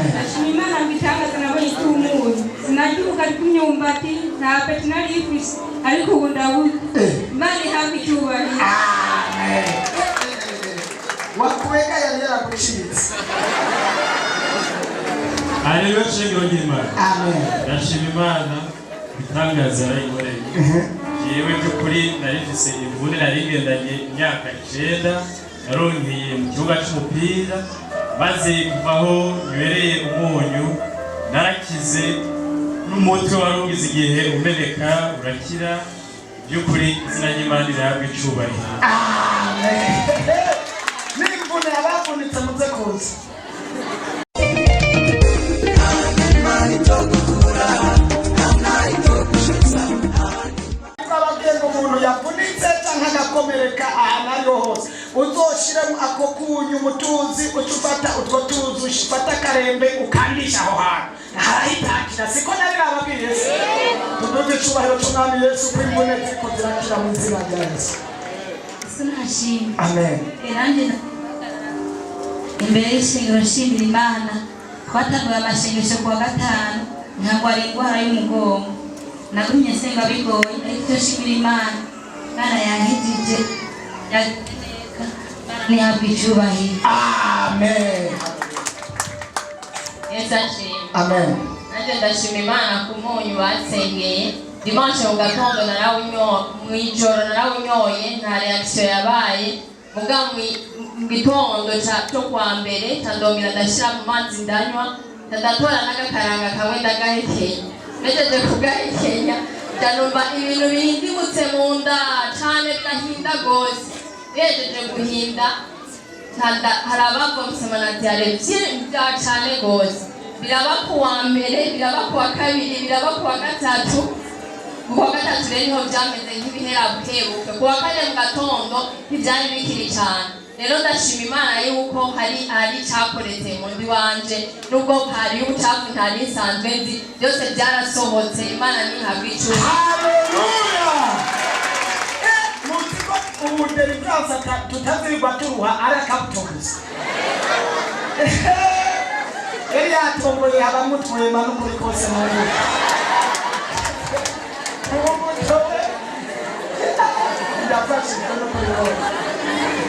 Ndashima Imana bitangaza nabonye cy'umunyu. Sinagiruka ari kumyumbati nta peti nari ifise ariko ubu ndabuze. Imana ihabwe icyubahiro. Amen. Wakuweka yari yaragucitse. Haleluya shingiro ry'Imana. Amen. Ndashima Imana bitangaza yarayinkoreye. Yewe by'ukuri narifise imvune narigendanye imyaka 9 naronkeye mu kibuga cy'umupira maze kuvaho nywereye umunyu narakize n'umutwe warugize igihe umeneka urakira by'ukuri izina ry'Imana rihabwe icubahiro. Amen. Nimvune abavunitse muze kuza. Umuntu yavunitse cyangwa agakomereka ahantu ariho hose uzoshiremo ako kunyu umutuzi ucufata utwo tuzi ufata akarembe ukandisha aho hantu harahitakira siko nari nababwiye se tuduze icubahiro cy'umwami Yesu kw'imvune ziko zirakira mu izina rya Yesu. Sunashimye. Amen. Eranje imbere y'ishingiro nshimira Imana twatanguye amashengesho kuwa gatanu ntabwo ari indwara y'umugongo nagumye senga bigoye ariko nshimira Imana yankijije yageneka ntihabwe icubahiro. Amen. Yesu ashimwe. Amen. Nanjye ndashima Imana ku munyu basengeye dimanche mu gatondo mw'ijoro narawunyoye nta reaction yabaye muga mu gitondo cyo kwa mbere ndongera ndashira mu mazi ndanywa ndatora n'agakaranga kamwe ndagahekenya nejeje kugahekenya ndanumva ibintu bihindimutse mu nda cyane birahinda gose yejeje guhinda hari abavomse manatiyare bya cyane gose biraba ku wa mbere biraba ku wa kabiri biraba ku wa gatatu kuwa gatatu rero niho byameze nk'ibihera bukebuke kuwa kane mu gatondo ntibyari bikiri cyane rero ndashima Imana yuko hari cyakoretse mu ndi wanje nubwo hari ubucafu ntari isanzwe nzi byose byarasohotse Imana ntihabwe icubahiro. Haleluya. Mutiko umuderi bwaza tutazirwa turuha arakabutogusa. Yatomboye abamutwema n'ukuri kose mu rugo. Ndafashe n'ukuri kose.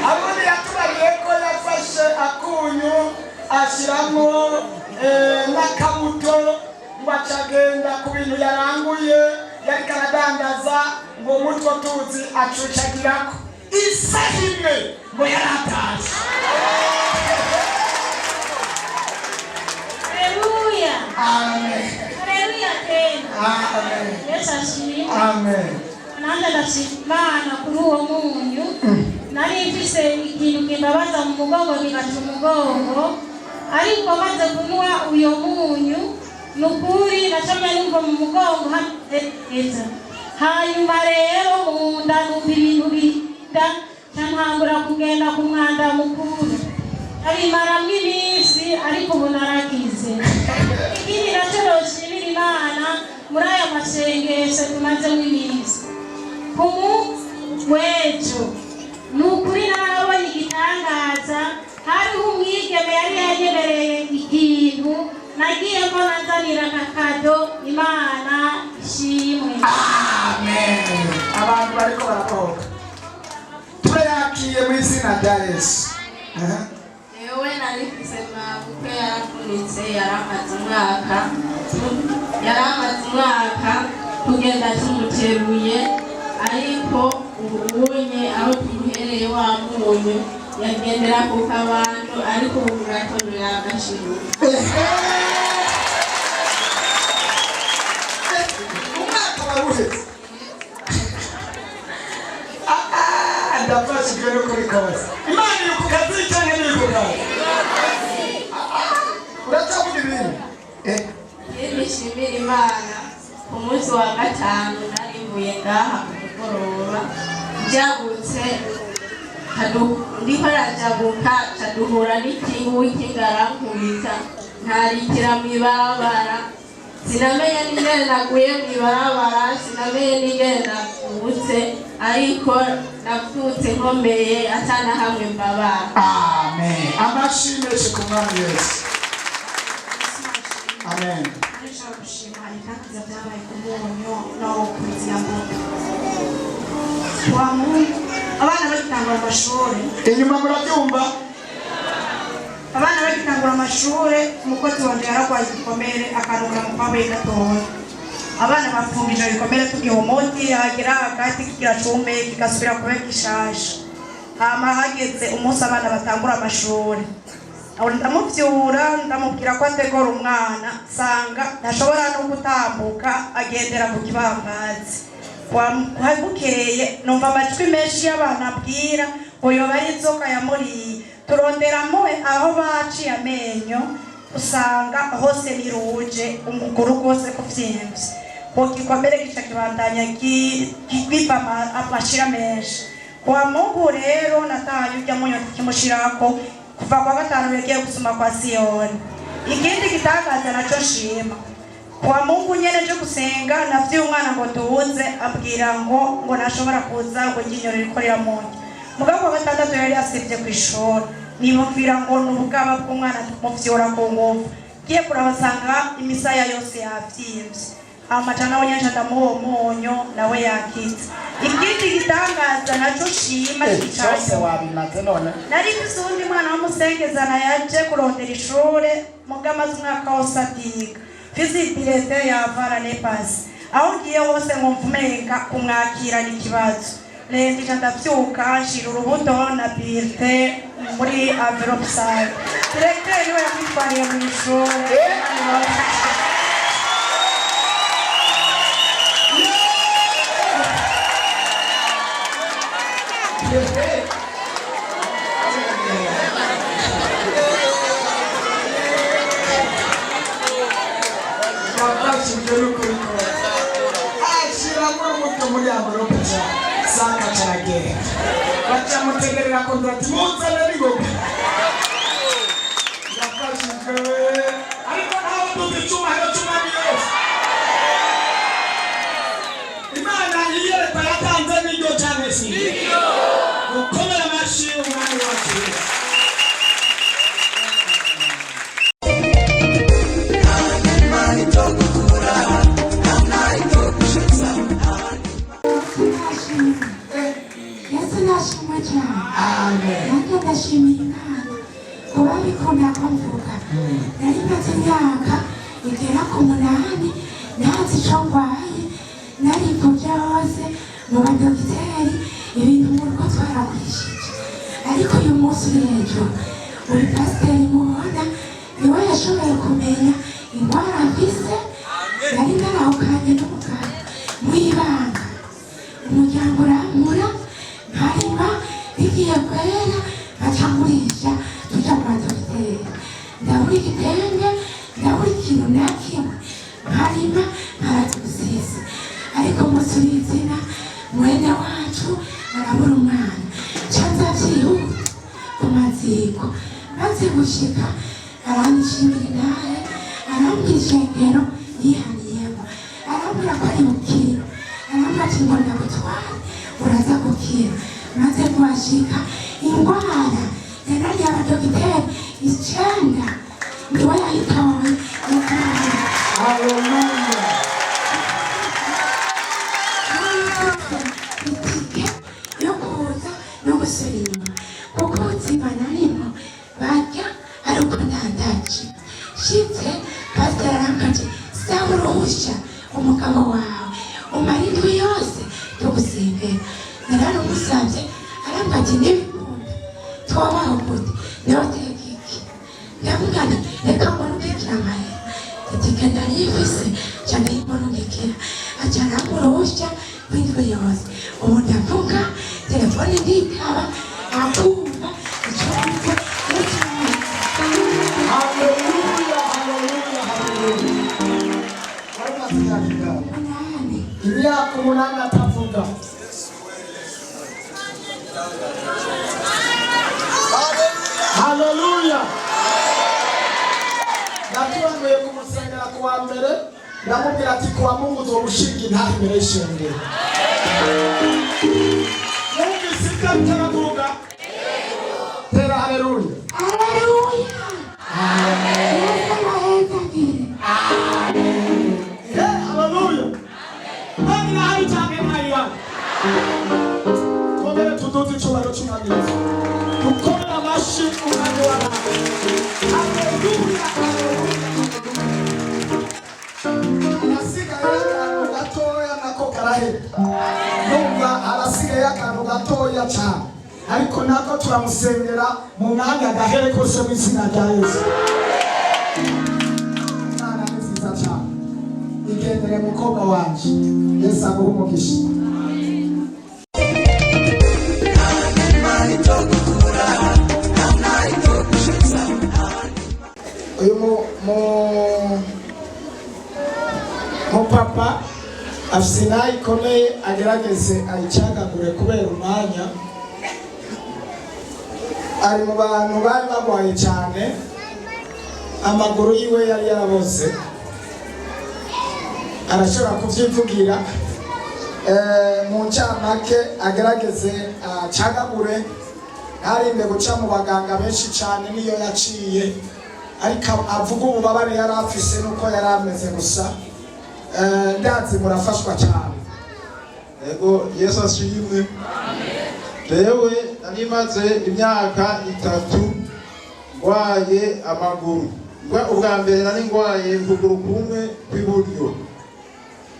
Abundi yatubariye ko yafashe akunyu ashyiramo n'akabuto ngo acagenda ku bintu yaranguye yari karadandaza ngo mutwo tuzi acucagirako isaha imwe ngo yaratashe. Haleluya. Amen. Haleluya tena. Amen. Yesu ashimwe. Amen. Nanjye ndashima Imana kuri uwo munyu nari mfise ikintu kimbabaza mu mugongo kigaca umugongo ariko maze kunywa uyo munyu nukuri nacamye numva mu mugongo hameze hanyuma rero mu nda numva ibintu bida ntangura kugenda ku mwanda mukuru abimaramwo iminsi ariko ubu naragize. Ikindi nacyo noshimira Imana muri aya masengesho tumazemo iminsi ku munsi w'ejo ni ukuri narabonye igitangaza hariho umwigeme yari yanyemereye ikintu nagiye mbona nzanira akakado Imana ishimwe. Amen. Abantu bariko barakoga turayakiye mu izina rya Yesu. Yewe narifise mabukwe yaravunitse yaramaze umwaka tugenda tumuteruye ariko ubunye aho tumuhereye wa munyu yagendera ku kabando ariko ubu gatondo yagashiruka. Umwaka waruheze. Ndafashijwe no kuri kose. Imana iri ku kazi cyangwa iri ku kazi? Uracyavuga ibintu? Nishimira Imana ku munsi wa gatanu nari mvuye ngaha ku mugoroba njagutse ndiko rajabuka caduhura n'ikingu w'ikingarankubita ntarikira mw'ibarabara sinamenye n'ingene naguye mw'ibarabara sinamenye n'ingene navutse ariko navutse nkomeye atana hamwe mbabara. Amen. Amashimishe ku mwami Yesu. Amen. Arishobora gushima ibyakuza byabaye ku munyu no ku buzima bw'umuntu. Wa Mungu, abana bagitangura amashuri. Inyuma murabyumva? Abana bagitangura amashuri, umukozi wanje yaragwaye igikomere akanukura mu kwabuye gatoya. Abana bapfunga ijoro rikomere tugiha umuti, hagera hagati kiracume kigasubira kuba gishasha. Hama hageze umunsi abana batangura amashuri. Aho ndamuvyura ndamubwira ko ategora umwana sanga ntashobora no gutambuka agendera ku kibambazi. Bukeye numva amajwi menshi y'abantu abwira uyo bari inzoka yamuriye turonderamo aho baciye amenyo usanga hose biruje umuguru rwose kuvyimvye ko gikomere gica kibandanya gibipa amashira menshi. Kwa Mungu rero nataye ujya munyo kimushirako kuva kwa gatanu yagiye gusoma kwa Siyoni. Ikindi gitangaza naco shima kwa Mungu nyene cyo gusenga navye umwana ngo tuwuze abwira ngo nashobora kuza ngo nginyoro rikorera munye. Mugabo wa gatandatu yari asivye kwishora nimubwira ngo n'ubugaba bw'umwana tumuvyora ko ngovu giye kurabasanga imisaya yose yavyimvye amajana wonyanja ndamuwo munyo nawe yakitse. Ikindi gitangaza naco shima cyose wabimaze none nari bisundi mwana w'umusengezana yaje kurondera ishure mugamaze umwaka wose atiga fizibilete yavara nepasi aho ngiye hose nkumvumenga kumwakira n'ikibazo lendi ndavyuka nshira urubuto na birte muri envelope salle directeur niwe yakwitwariye mu ishure. bacamutegerera kontrati muzana n'ingoga yafashijwe ariko ntawe tuzi icubahiro c'umwami Yesu. Imana iyereka yatanze n'iryo canke si gukomera amashi umwami wacu Yesu. Nanjye ndashimira Imana kuba bikunda ko mvuga nari maze imyaka igera ku 8 ntazi ico ndwaye nariko byose mu badogiteri ibintu murugo twaragurishije ariko uyu munsi uri hejuru uri pasiteri mubona niwe yashoboye kumenya indwara mfise nari narahukanye n'umugabo mw'ibanga umuryango uramura nkarima igiye kwera acamurisha tuja kwa dogiteri ndabura igitenge ndabura ikintu na kimwe nkarima nkaratuzise ariko musuri izina mwene wacu arabura umwana canza vyihuta ku maziko maze gushika aranishimira naye arambwira ishengero yihaniyemo arambwira ko ari bukiro arambwira ati ngo ndagutware uraza gukira maze kuhashika ingwara yanari abadogiteri 9 niwe yayitoye itike yo kuza no gusubira inyuma kuko ubuzima narimo barya ari uko ndandaje shitse pasiteri arankanje sawa uruhusha umugabo wawe umara indwi yose tugusengera naramusavye arambati n'ibikunda twabaho gute nibateka iki ndamugana reka mbonukekera amahera itike ndarifise cane yimbonukekera aca aramurusha kw'indwi yose ubu ndavuga telefone nditaba akumva icumve imyaka 8 atavuga. Haleluya. Naturanguye kumusengera kuwa mbere ndamubwira ati kuwa Mungu uzogushinga intahe imbere y'ishengero. Numvise ibyo bitaravuga. Tera haleluya. Haleluya. Haleluya. Nani na hari cyane mwaya. Twongere tuduze icyubahiro cy'Umwami. Dukorera amashi umwami w'abantu. Haleluya. Arasigaye akantu gatoya nako karahera. Numva arasigaye akantu gatoya cyane. Ariko nako turamusengera mu mwanya gahere kose mu izina rya Yesu. Imana ni nziza cyane. Igendere mukobwa wanje. Yesu aguhe umugisha. Uyu mu papa afise nayo ikomeye agerageze ayicagagure kubera umwanya. Ari mu bantu bari bagwaye cyane, amaguru yiwe yari yaraboze, arashobora kuvyivugira mu ncamake agerageze acagagure, ntarinde guca mu baganga benshi cyane niyo yaciye, ariko avuga ububabare yari afise nuko yari ameze gusa. Ndazi murafashwa cyane. Ego Yesu ashimwe. Jewe nari maze imyaka 3 ngwaye amaguru. Ubwa mbere nari ngwaye ukuguru kumwe kw'iburyo.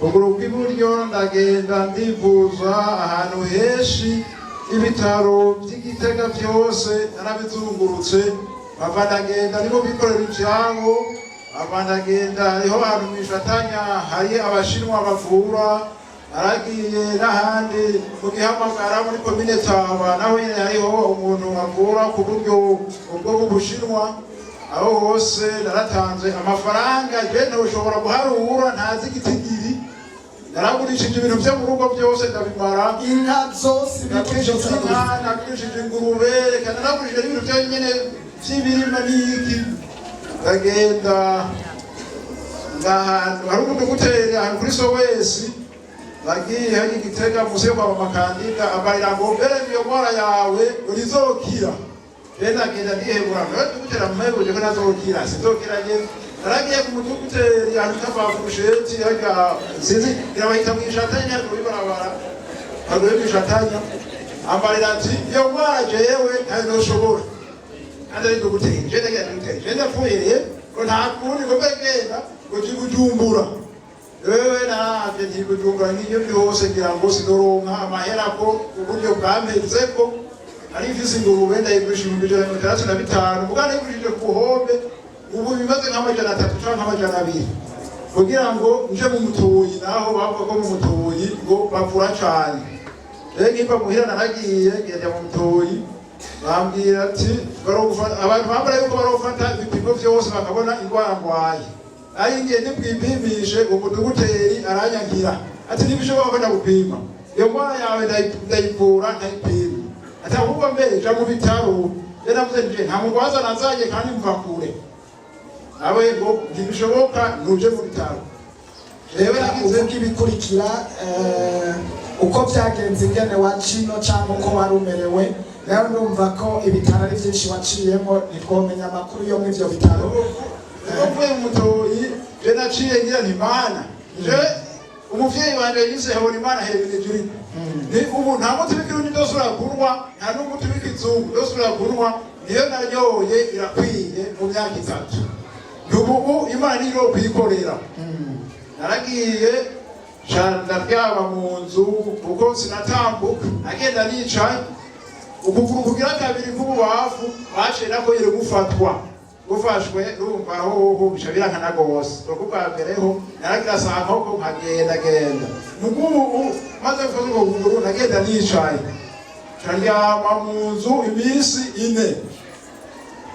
Ukuguru kw'iburyo ndagenda ndivuza ahantu henshi, ibitaro by'Igitega byose narabizungurutse. Bava ndagenda nibo bikorera ivyabo. Abandagenda hariho ahantu mwishatanya hari abashinwa bavura, aragiye n'ahandi mu Gihamagara muri komine Taba naho nyene hariho umuntu avura ku buryo ubwo bw'Ubushinwa. Aho hose naratanze amafaranga je ntushobora guharura ntazi igitigiri. Naragurishije ibintu byo mu rugo byose ndabimara, inka zose bikishije nagurishije ingurube, kandi naragurishije ibintu byo nyene vy'ibirima n'iki. Ndagenda ngahantu hari umuduguteri ahantu kuri Sowesi, bagiye hari Igitega musi yo kwa Makandika, abarira ngo mbere iyo ngwara yawe urizokira. Ndagenda ndihebura nawe dugutera mumebuje ko nazokira, sinzokira je. Naragiye ku muduguteri ahantu kabafusheti yaga sinzi irabahita mwishatanya kuri barabara. Agoye mwishatanya abarira ati iyo ngwara jewe ntazoshobora. Andari duguteri je ndapfuye ko nta kundi ko begenda ko Bujumbura. Wewe naravye ndi Bujumbura ngiyo byose ngira ngo sidoronka amahera ko uburyo bwamezeko ari mfise ingurube ndayigurisha 135 mugana yigurishije ku hombe ubu bimaze nk'amajana 3 cyangwa nk'amajana 2 kugira ngo nje mu mutuyi naho bavuga ko mu mutuyi ngo bavura cyane. Rero ngipa muhira naragiye ngenda mu mutuyi bambwira ati abantu bambara yuko barofata ibipimo byose bakabona indwara ngwaye. Ari ngiye ndibwipimishe umuduguteri aranyangira ati nibishobora ko ndagupima iyo ngwara yawe ndayivura ndayipima. Ati ahubwo mbere ja mu bitaro yaravuze nje nta mugwaza nazaje kandi mva kure. Awe ngo ntibishoboka nuje mu bitaro. Rero nagize ibikurikira uko byagenze ingene wacino cyangwa uko warumerewe. Rero ndumva ko ibitaro ari byinshi waciyemo, ntitwomenya amakuru yo mw'ivyo bitaro. Uvuye mu mutoyi je naciye ngira nti Mana je umuvyeyi wanje yise habona Imana hejuru juri. Ni ubu nta muti w'ikirundi dosura kunwa, nta n'umuti w'ikizungu dosura kunwa, niyo naryoye irakwiye mu myaka 3. Nubu Imana niyo kwikorera. Naragiye ndaryaba mu nzu kuko sinatambuka, agenda nicaye ukuguru kugira kabiri k'ububafu baciye nako yere gufatwa. Gufashwe urumva aho bishabirankana gose ukuva mbereho naragira sako ko nkagenda nubu maze kuvuga ngo nguru nagenda nicaye cyangwa mu nzu imisi 4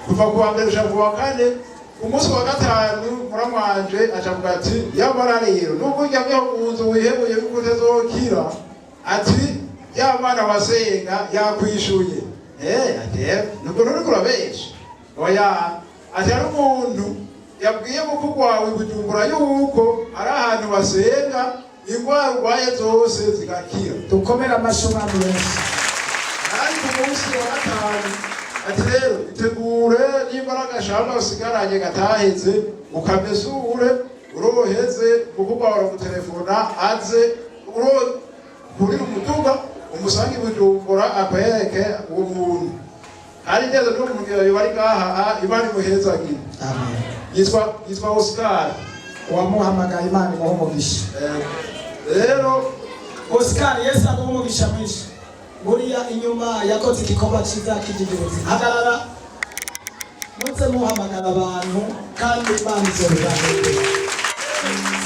kuva kuwa mbere ushaka kuwa kane umunsi wa gatanu muramwanje acavuga ati yabara rero nuko njyamye mu nzu wihebuye yuko utazokira ati yabana wasenga yakwishuye ati nuko nuri kurabesha oya ati ari umuntu yabwiye mukuru wawe Bujumbura yuko ari ahantu basenga indwara urwaye zose zigakira. Dukomere amashyi umwami Yesu. Ari ku munsi wa gatanu ati rero itegure n'imbaraga shamba usigaranye gataheze ukamesure uroheze mukuru wawe aragutelefona aze kurira umuduga umusangi Bujumbura akwereke uwo muntu. Ari neza no mugero bari ngaha Imana imuhezagira. Amen. Yitwa Oscar wamuhamagaye Imana imuhumugisha. Rero Oscar Yesu agumugisha mwinshi. Buriya inyuma yakoze igikorwa cyiza kigigereza. Hagarara mutse muhamagara abantu kandi Imana izobiranga.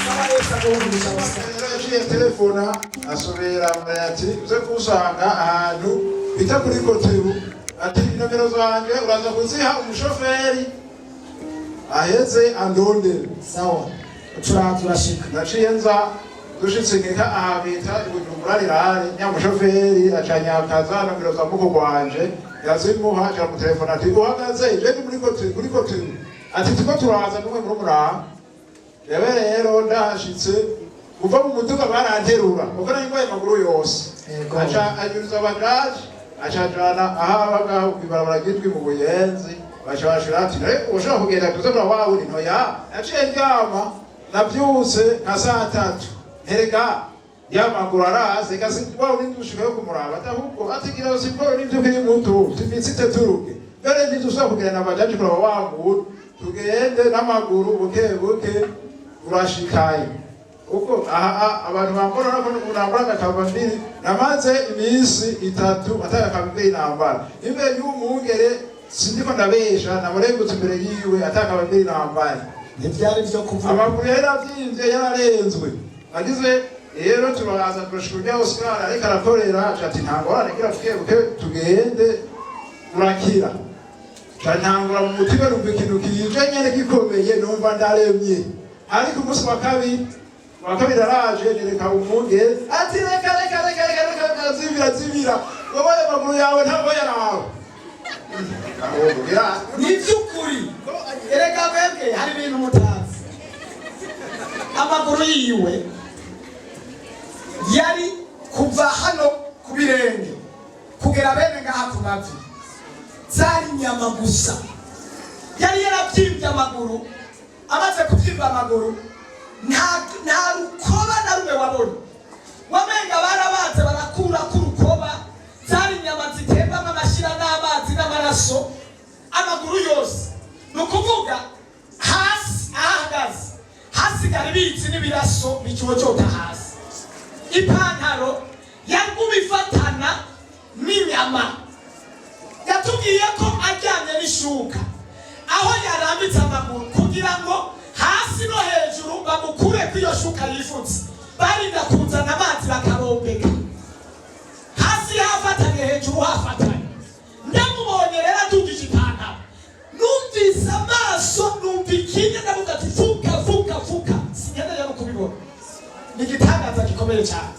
Saba Yesu agumugisha Oscar. Yaciye telefona asubira ati uze kusanga ahantu bita kuri Kotebu ati nomero zanje uraza kuziha umushoferi aheze andondere. Sawa. Turashika. Naciye nza dushitse nkeka aha bita Bujumbura rirare nyamushoferi acanyakaza nomero za muko gwanje yazimuha aca mu telefona ati uhagaze je ndi kuri Kotebu ati tuko turaza numwe muri mura. Rero ndashitse kuva mu muduga baranterura kuko ningwaye maguru yose aca anyuza abagaje acajana ahabaga kwibarabara gitwi mu Buyenzi baca bashira ati ushaka kugenda kuzobra wawe uri ntoya naciye ndyama nabyuse nka saa 3 nterega yamaguru araze kasi wawe nindushika yo kumuraba atahubwo atigira siporo n'ibyo kiri mutu timisite turuke mbere ndizusaba kugenda nabajaje kuri wawe tugende n'amaguru buke buke urashikaye uko abantu bambona nako nambara gatamba mbiri namaze imisi 3 ataka kabiri nambara imbe y'umugere sindiko ndabesha naborengutse imbere yiwe ataka kabiri nambara ntibyari byo kuvuga amaguru yaravyimbye yararenzwe agize rero turaza turashurya Oscar ariko arakorera ati ntango aragira buke tugende urakira cyantangura mu mutima rumva ikintu kije nyene gikomeye numva ndaremye ariko umunsi wa kabiri araje nereka umuge ati reka zibira wowe maguru yawe ntabwo yarawe ni byukuri erega bebwe hari ibintu mutazi amaguru yiwe yari kuva hano ku birenge kugera bene ngaha ku mavi zari inyama gusa yari yarabyimbye amaguru amaze kubyimba amaguru nta rukoba na rumwe wabona wamenga barabanze barakura ku rukoba zari inyama zitembamo amashira n'amazi n'amaraso amaguru yose ni ukuvuga hasi ahagaze hasigara ibitsi n'ibiraso bicyocota hasi ipantaro yaguma ifatana n'inyama yatubwiye ko ajyanye n'ishuka aho yarambitse amaguru kugira ngo hasi no hejuru bamukure ku iyo shuka yifutse barinda kuzana amazi bakarombeka hasi hafatanye hejuru hafatanye ndamubonye rero adugije ipantaro numvise amaso numva ikinya ndavuga ati fuka singendeye no kubibona ni igitangaza gikomeye cyane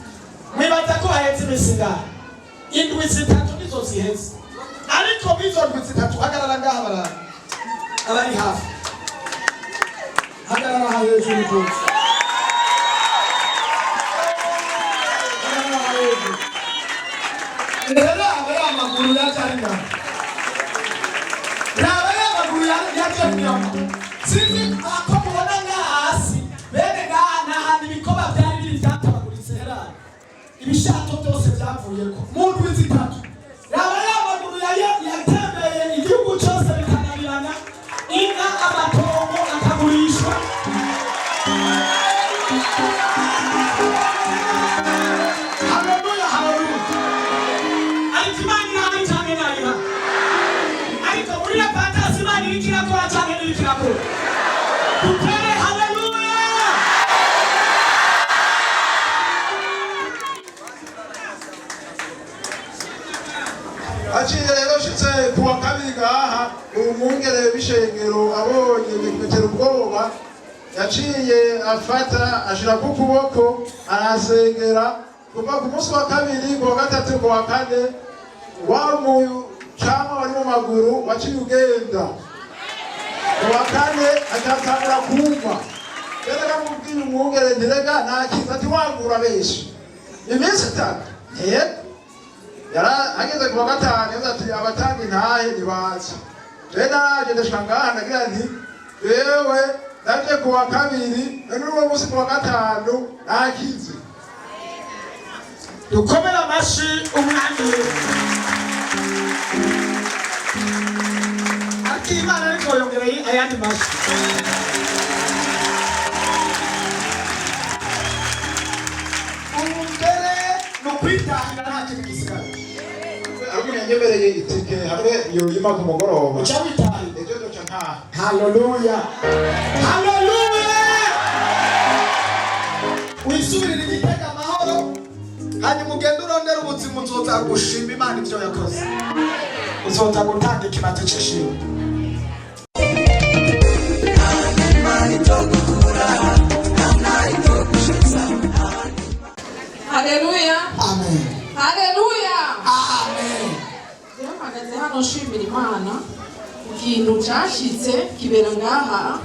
mwibaza ko hahetse imisi ngaha indwi zitatu nizo ziheze ariko bizo ndwi zitatu hagarara ngaha barara abari hafi hagarara aha hejuru rwose rero aba ari amaguru yacyari ngaha raba ari amaguru yacyari ngaha sinzi ako mubona ngaha hasi bene ngaha ni ahantu ibikoba byari biri byatabaguritse herari ibishato byose byavuyeko mu ndwi zitatu raba ari amaguru yatembeye igihugu cyose bikanabirana inka amatongo akagurishwa haleluya ariko imana irahari cyane nayiha ariko muri iyo patasi imana iriko irakora cyane n'iriko irakora dutere haleluya aciye rero shitse kuwa kabiri ngaha umwungere w'ishengero abonye bimutera ubwoba yaciye afata ashira ku kuboko arasengera kuva ku munsi wa kabiri ku wa gatatu ku wa kane wa mucama wari mu maguru waciye ugenda uwa kane agatangura kumva rero akamubwira umwungere ntirega nakiza ati wagura benshi iminsi itatu ageze ku wa gatanu yavuze ati abatanga intahe ntibaza rero naje ndashika ngaha ndagira nti yewe naje ku wa kabiri none uwo munsi ku wa gatanu nakize dukomere amashi umwami akimana ariko yongereye ayandi mashi umbere no kwitahira nta kintu gisigara ariko yanyemereye itike hamwe yoyima ku mugoroba uca witahira ejo duca ntaha haleluya haleluya wisubirira igitega amahoro hanyuma ugenda urondera ubuzima uzoza gushima Imana ibyo yakoze uzoza gutanga ikibazo cy'ishimwe Haleluya. Amen. Haleluya. Amen. Mpagaze hano nshimira Imana ikintu cyashitse kibera ngaha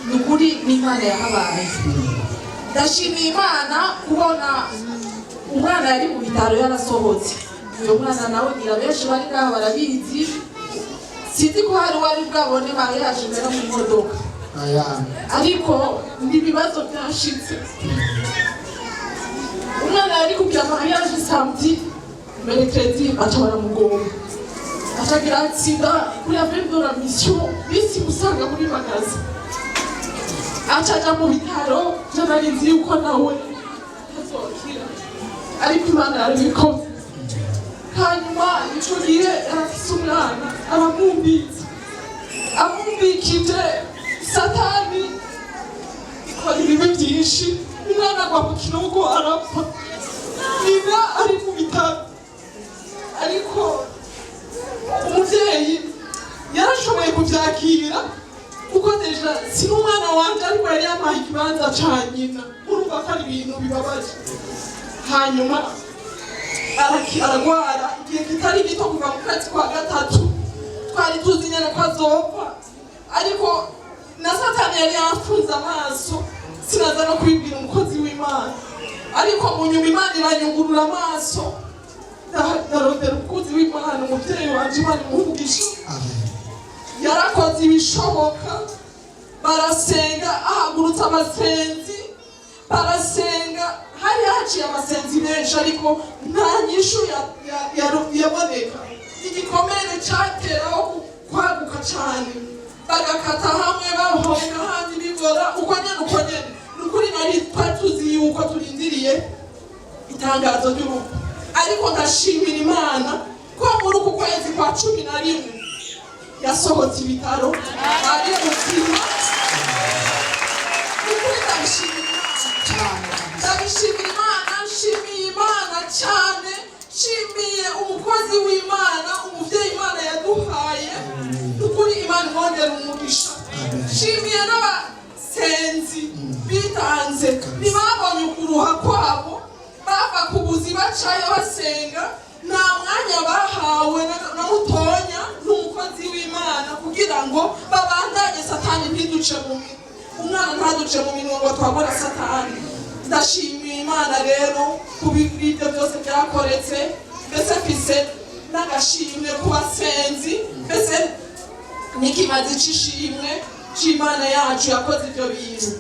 nukuri n'Imana yahabaye. Ndashimiye Imana kubona umwana yari mu bitaro yarasohotse. Uyo mwana nawe ngira benshi bari ngaha barabizi. Sinzi ko hari wari bwabone bayaje mbere mu modoka. Ariko n'ibibazo byashitse. Umwana yari kugira mariage samedi mercredi atwara mugongo atagira accident kuri appel de la mission bisi usanga muri magazi acaja mu bitaro n'abarinzi yuko nawe azokira ariko Imana yarabikoze hanyuma ico gihe arafise umwana aramumbitse amumbikije satani ikora ibibi byinshi umwana agwa mu kinogo arapfa nyina ari mu bitaro ariko umuvyeyi yarashoboye kuvyakira kuko deja si n'umwana wanje ariko yari yamaye ikibanza ca nyina urumva ko ari ibintu bibabaje hanyuma aragwara igihe kitari gito kuva mu kwezi kwa gatatu twari tuzi nyene ko azopfa ariko na satani yari yafunze amaso sinaza no kwibwira umukozi w'Imana ariko mu nyuma Imana iranyungurura amaso ndarondera umukozi w'Imana umuvyeyi wanje Imana imuvugisha yarakoze ibishoboka barasenga ahagurutse amasenzi barasenga hari haciye amasenzi menshi ariko nta nyishu yaboneka igikomere cateraho kwaguka cane bagakata hamwe bahonga handi bigora uko nyene nukuri nari twatuzi yuko turindiriye itangazo ry'urupfu ariko ndashimira Imana ko muri uku kwezi kwa 11 yasohotse ibitaro ari ubuzima nukuri ndabishimira Imana nshimiye Imana cyane nshimiye umukozi w'Imana umuvyeyi Imana yaduhaye nukuri Imana imwongera umugisha nshimiye n'abasenzi bitanze ntibabonye ukuruha kwabo bava ku buzi bacayo basenga nta mwanya bahawe na mutonya n'umukozi w'Imana kugira ngo babandanye satani ntiduce mu minwe umwana ntaduce mu minwe ngo twabona satani ndashimiye Imana rero ku bibyo byose byakoretse mbese mfise n'agashimwe ku basenzi mbese n'ikimazi c'ishimwe c'Imana yacu yakoze ibyo bintu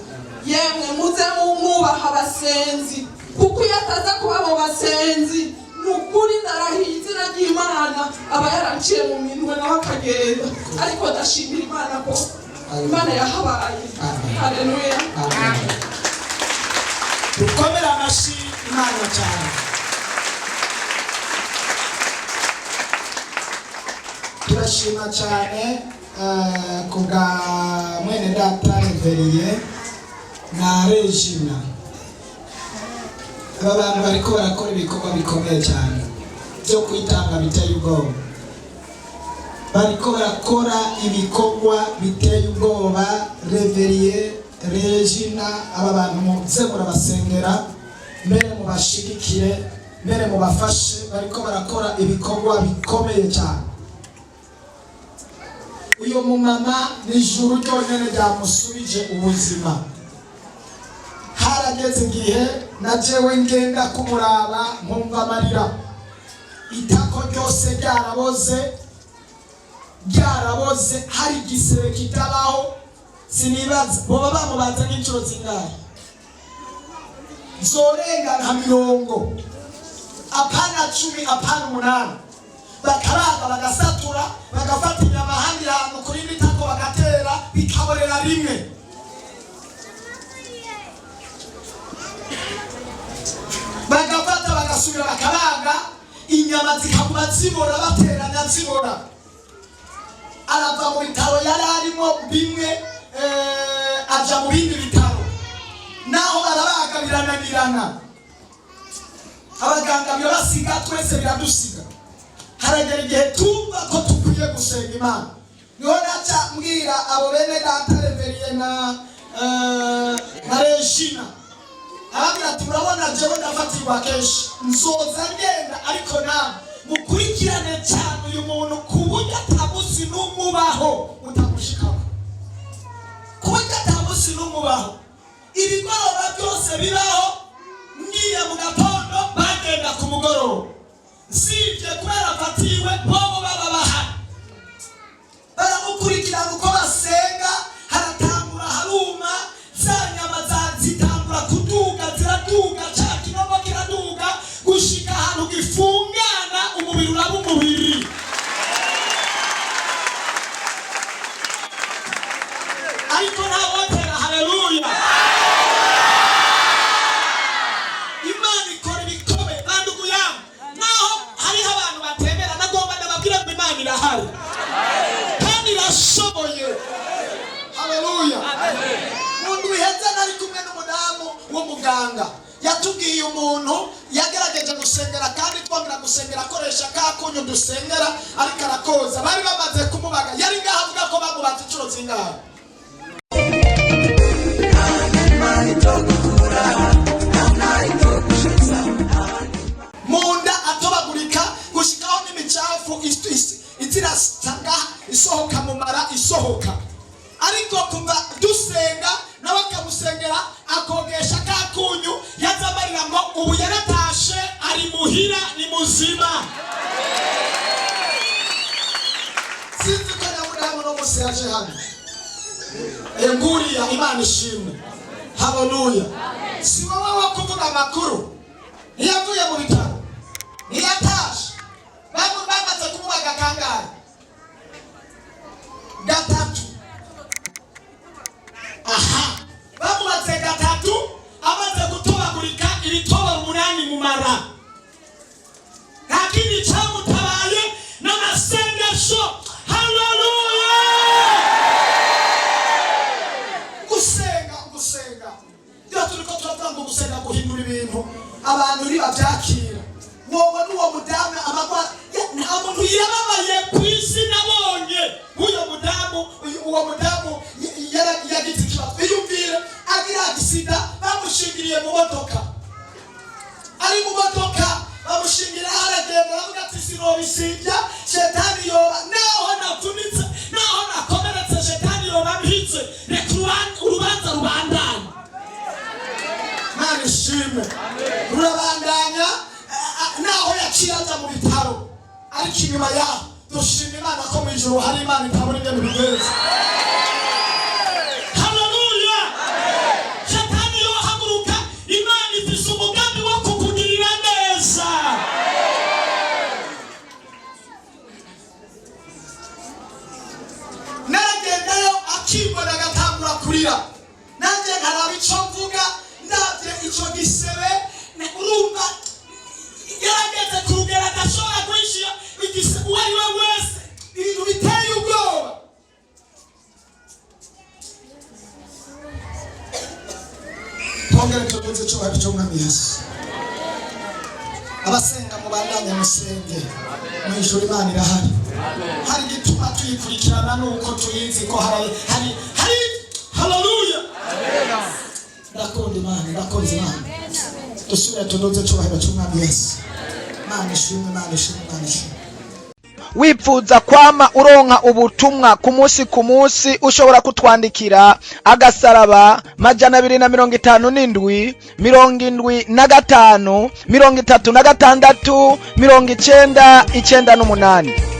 yemwe muze mwubaha abasenzi kuko iyo ataza kuba abo basenzi nukuri ndarahiye izina ry'Imana aba yaranciye mu minwe nawe akagenda ariko ndashimira Imana ko Imana yahabaye haleluya dukomere amashi Imana cyane turashima cyane kubwa mwene data Reveriye na Regina aba bantu bariko barakora ibikorwa bikomeye cyane byo kwitanga biteye ubwoba bariko barakora ibikorwa biteye ubwoba Reveriye Regina aba bantu muze murabasengera mbere mubashigikire mbere mubafashe bariko barakora ibikorwa bikomeye cyane uyu uyo mumama n'ijuru ryonyene ryamusubije ubuzima. Harageze igihe na jewe ngenda kumuraba nkumva amarira, itako ryose ryaraboze, hari igisebe kitabaho. Sinibaza boba bamubaza nk'inshuro zingahe, zorenga nka mirongo, apana 10, apana 8. Bakaraga bagasatura, bagafata inyama ahandi hantu kuri bitako bagatera, bikaborera rimwe. Bagafata bagasubira bakaraga, inyama zikaguma zibora, bateranya zibora. Arava mu bitaro yari arimo bimwe, aja mu bindi bitaro, naho barabaga birananirana, abaganga birabasiga, twese biradusiga. Haragera igihe tumva ko tukwiye gusenga Imana. Niho naca mbwira abo bene data Reveriye na Regina, ababwira ati murabona jewe ndafatirwa kenshi, nzoza ngenda ariko nawe mukurikirane cyane uyu muntu ku buryo atamusi n'umubaho utamushikaho, ku buryo atamusi n'umubaho. Ibigoroba byose bibaho, ngiye mu gatondo bagenda ku mugoroba, sibye kubera afatiwe bobo baba bahari. Baramukurikirana uko basenga, haratangura haruma, za nyama zitangura kuduga, ziraduga, ca kinogo kiraduga, gushika ahantu gifungana, umubiri uraba umubiri. Ariko ntawotera haleluya. Imana ikora ibikomeye bandugu yangu, naho hariho abantu batemera, nagomba ndababwira ngo Imana irahari kandi irashoboye. Haleluya. Mundu wiheze nari kumwe n'umudamu w'umuganga, yatubwiye umuntu yagerageje gusengera, kandi twongera gusengera akoresha ka kunyu dusengera, ariko arakoza. Bari bamaze kumubaga, yari ngaho avuga ko bamubaza inshuro zingahe. Munda atobagurika, gushikaho n'imicafu izirasanga isohoka mu mara, isohoka. Ariko kuva dusenga nawe akamusengera, akogesha ka kunyu, yazamarira ngo ubu yaratashe, ari muhira, ni muzima. Sinzi ko nyamudamu no musi yaje hano, nguriya Imana ishimwe. Haleluya. Si wowe wo kuvuga amakuru, ntiyavuye mu bitaro, ntiyatashe, bamaze kumubaga kangahe? Gatatu. Aha, bamubaze gatatu, amaze gutobagurika ibitoboro 8 mu mara. Nta kindi cyamutabaye n'amasengesho. Haleluya. Gusenga iyo turiko turavuga ngo gusenga guhindura ibintu, abantu ntibabyakira. Wowe n'uwo mudamu amagwa, nta muntu yababaye ku isi nabonye. Uwo mudamu yagize ikibazo, biyumvire agira agisida, bamushingiriye mu modoka, ari mu modoka bamushingira, aragenda aravuga ati sinobisibya, shetani yoba naho natunitse, naho nakomeretse, shetani yoba mpitse, reka urubanza rubandanye. Mana ishimwe. Rurabandanya, naho yaciye aja mu bitaro, ariko inyuma yaho dushima Imana ko mu ijuru hari Imana itabura ibyo bigenza. Haleluya. Shetani yohaguruka, Imana ifise umugambi wo kukugirira neza. Naragendayo akimbona agatangura kurira, nanjye nkaraba ico mvuga, ndabye ico gisebe, urumva yarageze kugera adashobora kwishira igisebe uwo ari we wese, ibintu biteye ubwoba. Twongere tuvuze cyubahiro cy'Umwami Yesu. Abasenga mubandanye musenge, mu ijuru Imana irahari. Hari igituma tuyikurikirana nuko tuyizi ko hari. Haleluya. Ndakunda Imana. Dusubire tunoze cyubahiro cy'Umwami Yesu. Imana ishimwe. wipfuza kwama uronka ubutumwa ku munsi ushobora kutwandikira agasaraba 257 75 36 98.